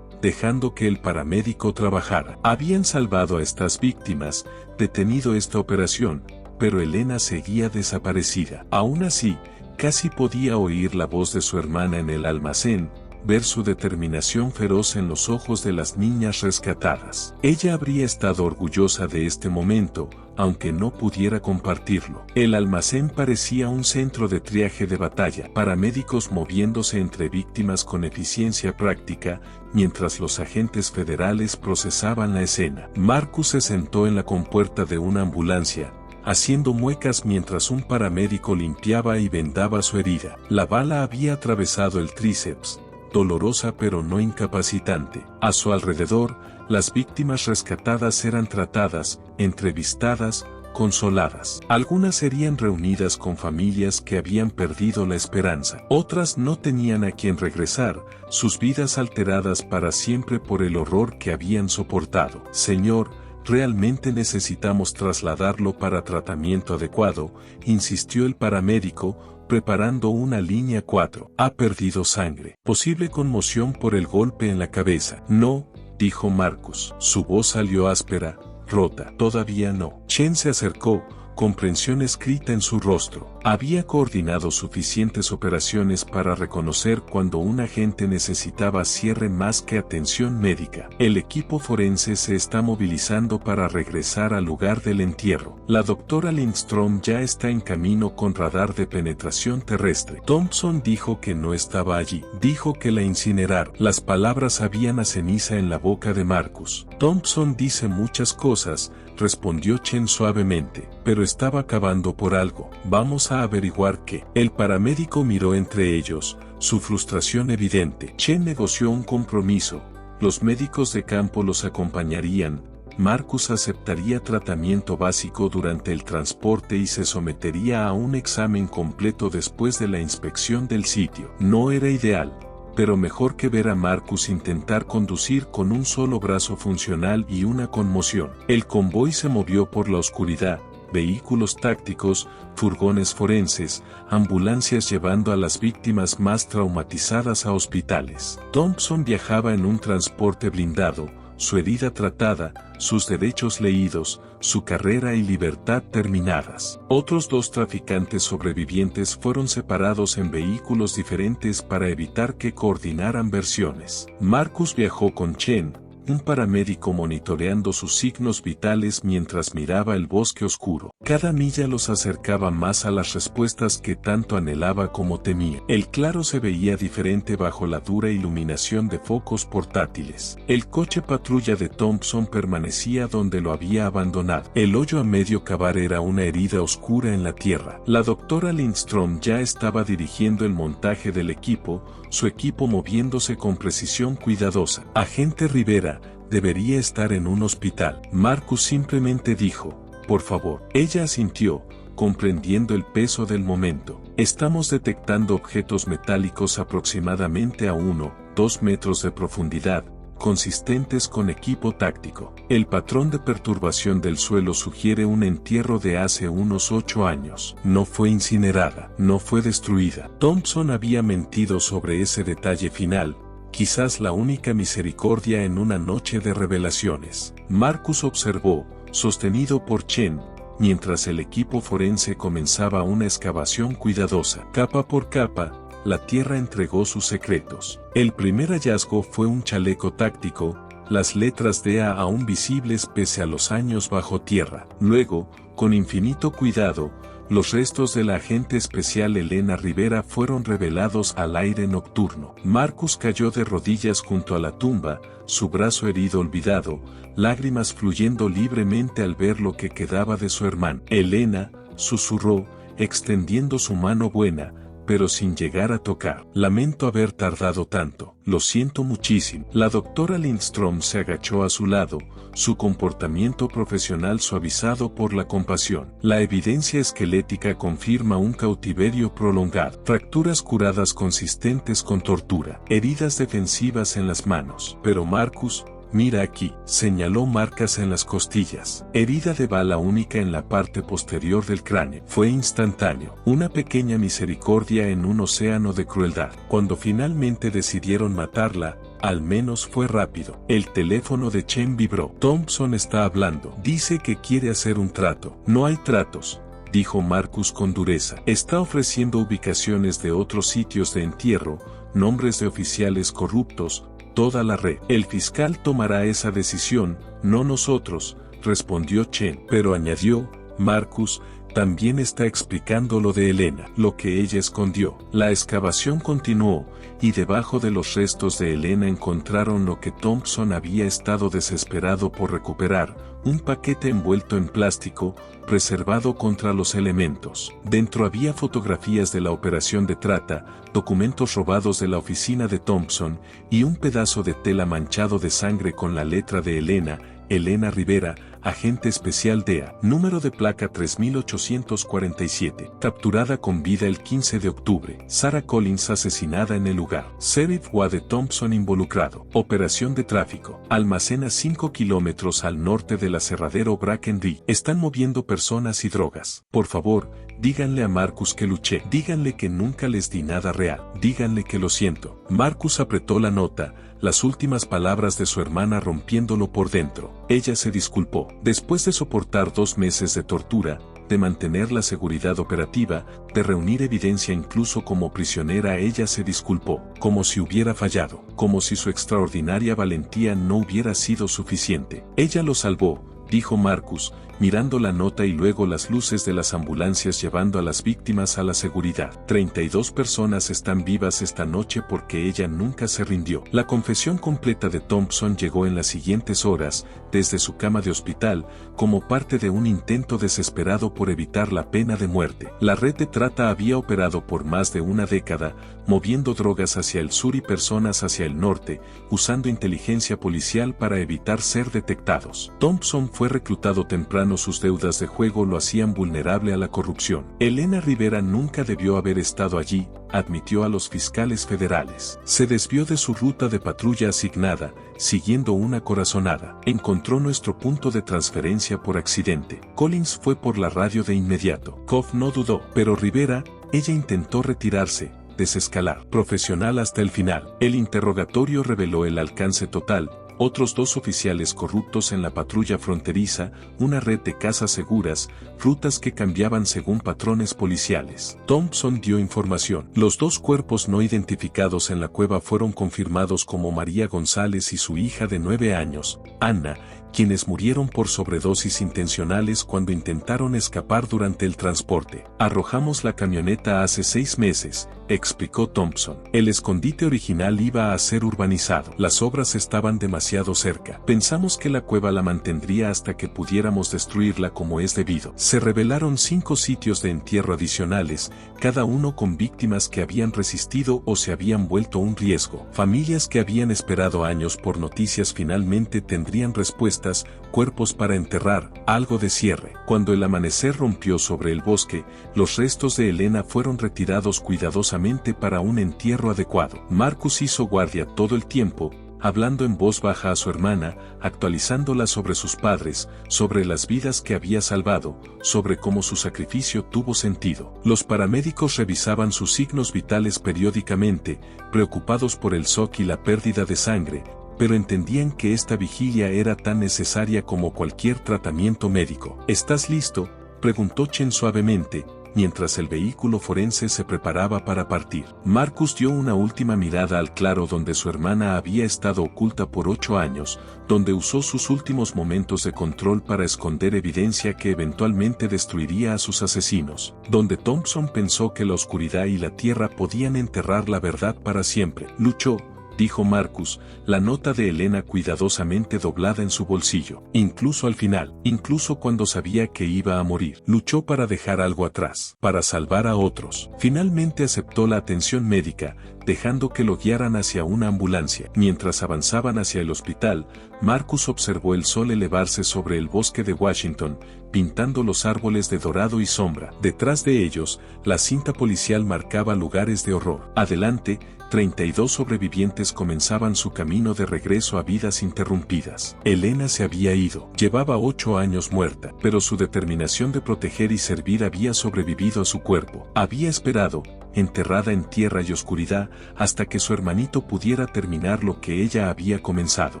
dejando que el paramédico trabajara. Habían salvado a estas víctimas, detenido esta operación, pero Elena seguía desaparecida. Aún así, casi podía oír la voz de su hermana en el almacén, ver su determinación feroz en los ojos de las niñas rescatadas. Ella habría estado orgullosa de este momento, aunque no pudiera compartirlo. El almacén parecía un centro de triaje de batalla, paramédicos moviéndose entre víctimas con eficiencia práctica, mientras los agentes federales procesaban la escena. Marcus se sentó en la compuerta de una ambulancia, haciendo muecas mientras un paramédico limpiaba y vendaba su herida. La bala había atravesado el tríceps, dolorosa pero no incapacitante. A su alrededor, las víctimas rescatadas eran tratadas, entrevistadas, consoladas. Algunas serían reunidas con familias que habían perdido la esperanza. Otras no tenían a quien regresar, sus vidas alteradas para siempre por el horror que habían soportado. Señor, realmente necesitamos trasladarlo para tratamiento adecuado, insistió el paramédico, preparando una línea 4. Ha perdido sangre. Posible conmoción por el golpe en la cabeza. No, dijo Marcus. Su voz salió áspera, rota. Todavía no. Chen se acercó, comprensión escrita en su rostro. Había coordinado suficientes operaciones para reconocer cuando un agente necesitaba cierre más que atención médica. El equipo forense se está movilizando para regresar al lugar del entierro. La doctora Lindstrom ya está en camino con radar de penetración terrestre. Thompson dijo que no estaba allí. Dijo que la incineraron. Las palabras sabían a ceniza en la boca de Marcus. Thompson dice muchas cosas, respondió Chen suavemente, pero estaba acabando por algo. Vamos a averiguar qué. El paramédico miró entre ellos, su frustración evidente. Chen negoció un compromiso. Los médicos de campo los acompañarían. Marcus aceptaría tratamiento básico durante el transporte y se sometería a un examen completo después de la inspección del sitio. No era ideal, pero mejor que ver a Marcus intentar conducir con un solo brazo funcional y una conmoción. El convoy se movió por la oscuridad, vehículos tácticos, furgones forenses, ambulancias llevando a las víctimas más traumatizadas a hospitales. Thompson viajaba en un transporte blindado, su herida tratada, sus derechos leídos, su carrera y libertad terminadas. Otros 2 traficantes sobrevivientes fueron separados en vehículos diferentes para evitar que coordinaran versiones. Marcus viajó con Chen, un paramédico monitoreando sus signos vitales mientras miraba el bosque oscuro. Cada milla los acercaba más a las respuestas que tanto anhelaba como temía. El claro se veía diferente bajo la dura iluminación de focos portátiles. El coche patrulla de Thompson permanecía donde lo había abandonado. El hoyo a medio cavar era una herida oscura en la tierra. La doctora Lindstrom ya estaba dirigiendo el montaje del equipo, su equipo moviéndose con precisión cuidadosa. Agente Rivera, debería estar en un hospital. Marcus simplemente dijo, por favor. Ella asintió, comprendiendo el peso del momento. Estamos detectando objetos metálicos aproximadamente a 1-2 metros de profundidad, consistentes con equipo táctico. El patrón de perturbación del suelo sugiere un entierro de hace unos 8 años. No fue incinerada, no fue destruida. Thompson había mentido sobre ese detalle final, quizás la única misericordia en una noche de revelaciones. Marcus observó, sostenido por Chen, mientras el equipo forense comenzaba una excavación cuidadosa. Capa por capa, la tierra entregó sus secretos. El primer hallazgo fue un chaleco táctico, las letras DEA aún visibles pese a los años bajo tierra. Luego, con infinito cuidado, los restos de la agente especial Elena Rivera fueron revelados al aire nocturno. Marcus cayó de rodillas junto a la tumba, su brazo herido olvidado, lágrimas fluyendo libremente al ver lo que quedaba de su hermano. Elena, susurró, extendiendo su mano buena, pero sin llegar a tocar. Lamento haber tardado tanto. Lo siento muchísimo. La doctora Lindstrom se agachó a su lado, su comportamiento profesional suavizado por la compasión. La evidencia esquelética confirma un cautiverio prolongado. Fracturas curadas consistentes con tortura. Heridas defensivas en las manos. Pero Marcus, mira aquí, señaló marcas en las costillas. Herida de bala única en la parte posterior del cráneo. Fue instantáneo. Una pequeña misericordia en un océano de crueldad. Cuando finalmente decidieron matarla, al menos fue rápido. El teléfono de Chen vibró. Thompson está hablando. Dice que quiere hacer un trato. No hay tratos, dijo Marcus con dureza. Está ofreciendo ubicaciones de otros sitios de entierro, nombres de oficiales corruptos, toda la red. El fiscal tomará esa decisión, no nosotros, respondió Chen. Pero añadió, Marcus, también está explicando lo de Elena, lo que ella escondió. La excavación continuó, y debajo de los restos de Elena encontraron lo que Thompson había estado desesperado por recuperar, un paquete envuelto en plástico, preservado contra los elementos. Dentro había fotografías de la operación de trata, documentos robados de la oficina de Thompson, y un pedazo de tela manchado de sangre con la letra de Elena, Elena Rivera, agente especial DEA, número de placa 3847, capturada con vida el 15 de octubre. Sarah Collins asesinada en el lugar. Sheriff Wade Thompson involucrado. Operación de tráfico. Almacena 5 kilómetros al norte del aserradero Brackenridge. Están moviendo personas y drogas. Por favor, díganle a Marcus que luché, díganle que nunca les di nada real, díganle que lo siento. Marcus apretó la nota, las últimas palabras de su hermana rompiéndolo por dentro. Ella se disculpó. Después de soportar 2 meses de tortura, de mantener la seguridad operativa, de reunir evidencia incluso como prisionera, ella se disculpó, como si hubiera fallado, como si su extraordinaria valentía no hubiera sido suficiente. Ella lo salvó, dijo Marcus, mirando la nota y luego las luces de las ambulancias llevando a las víctimas a la seguridad. 32 personas están vivas esta noche porque ella nunca se rindió. La confesión completa de Thompson llegó en las siguientes horas, desde su cama de hospital, como parte de un intento desesperado por evitar la pena de muerte. La red de trata había operado por más de una década, moviendo drogas hacia el sur y personas hacia el norte, usando inteligencia policial para evitar ser detectados. Thompson fue reclutado temprano, sus deudas de juego lo hacían vulnerable a la corrupción. Elena Rivera nunca debió haber estado allí, admitió a los fiscales federales. Se desvió de su ruta de patrulla asignada, siguiendo una corazonada. Encontró nuestro punto de transferencia por accidente. Collins fue por la radio de inmediato. Koff no dudó, pero Rivera, ella intentó retirarse, desescalar, profesional hasta el final. El interrogatorio reveló el alcance total. Otros 2 oficiales corruptos en la patrulla fronteriza, una red de casas seguras, rutas que cambiaban según patrones policiales. Thompson dio información. Los 2 cuerpos no identificados en la cueva fueron confirmados como María González y su hija de 9 años, Ana, quienes murieron por sobredosis intencionales cuando intentaron escapar durante el transporte. Arrojamos la camioneta hace 6 meses, explicó Thompson. El escondite original iba a ser urbanizado. Las obras estaban demasiado cerca. Pensamos que la cueva la mantendría hasta que pudiéramos destruirla como es debido. Se revelaron 5 sitios de entierro adicionales, cada uno con víctimas que habían resistido o se habían vuelto un riesgo. Familias que habían esperado años por noticias finalmente tendrían respuestas, cuerpos para enterrar, algo de cierre. Cuando el amanecer rompió sobre el bosque, los restos de Elena fueron retirados cuidadosamente para un entierro adecuado. Marcus hizo guardia todo el tiempo, hablando en voz baja a su hermana, actualizándola sobre sus padres, sobre las vidas que había salvado, sobre cómo su sacrificio tuvo sentido. Los paramédicos revisaban sus signos vitales periódicamente, preocupados por el shock y la pérdida de sangre, pero entendían que esta vigilia era tan necesaria como cualquier tratamiento médico. ¿Estás listo?, preguntó Chen suavemente, mientras el vehículo forense se preparaba para partir. Marcus dio una última mirada al claro donde su hermana había estado oculta por 8 años, donde usó sus últimos momentos de control para esconder evidencia que eventualmente destruiría a sus asesinos, donde Thompson pensó que la oscuridad y la tierra podían enterrar la verdad para siempre. Luchó, dijo Marcus, la nota de Elena cuidadosamente doblada en su bolsillo. Incluso al final, incluso cuando sabía que iba a morir, luchó para dejar algo atrás, para salvar a otros. Finalmente aceptó la atención médica, dejando que lo guiaran hacia una ambulancia. Mientras avanzaban hacia el hospital, Marcus observó el sol elevarse sobre el bosque de Washington, pintando los árboles de dorado y sombra. Detrás de ellos, la cinta policial marcaba lugares de horror. Adelante, 32 sobrevivientes comenzaban su camino de regreso a vidas interrumpidas. Elena se había ido. Llevaba 8 años muerta, pero su determinación de proteger y servir había sobrevivido a su cuerpo. Había esperado, enterrada en tierra y oscuridad, hasta que su hermanito pudiera terminar lo que ella había comenzado.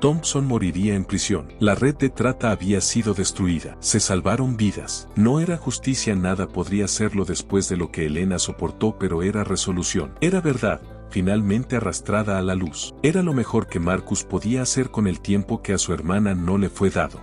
Thompson moriría en prisión. La red de trata había sido destruida. Se salvaron vidas. No era justicia, nada podría serlo después de lo que Elena soportó, pero era resolución. Era verdad, finalmente arrastrada a la luz. Era lo mejor que Marcus podía hacer con el tiempo que a su hermana no le fue dado.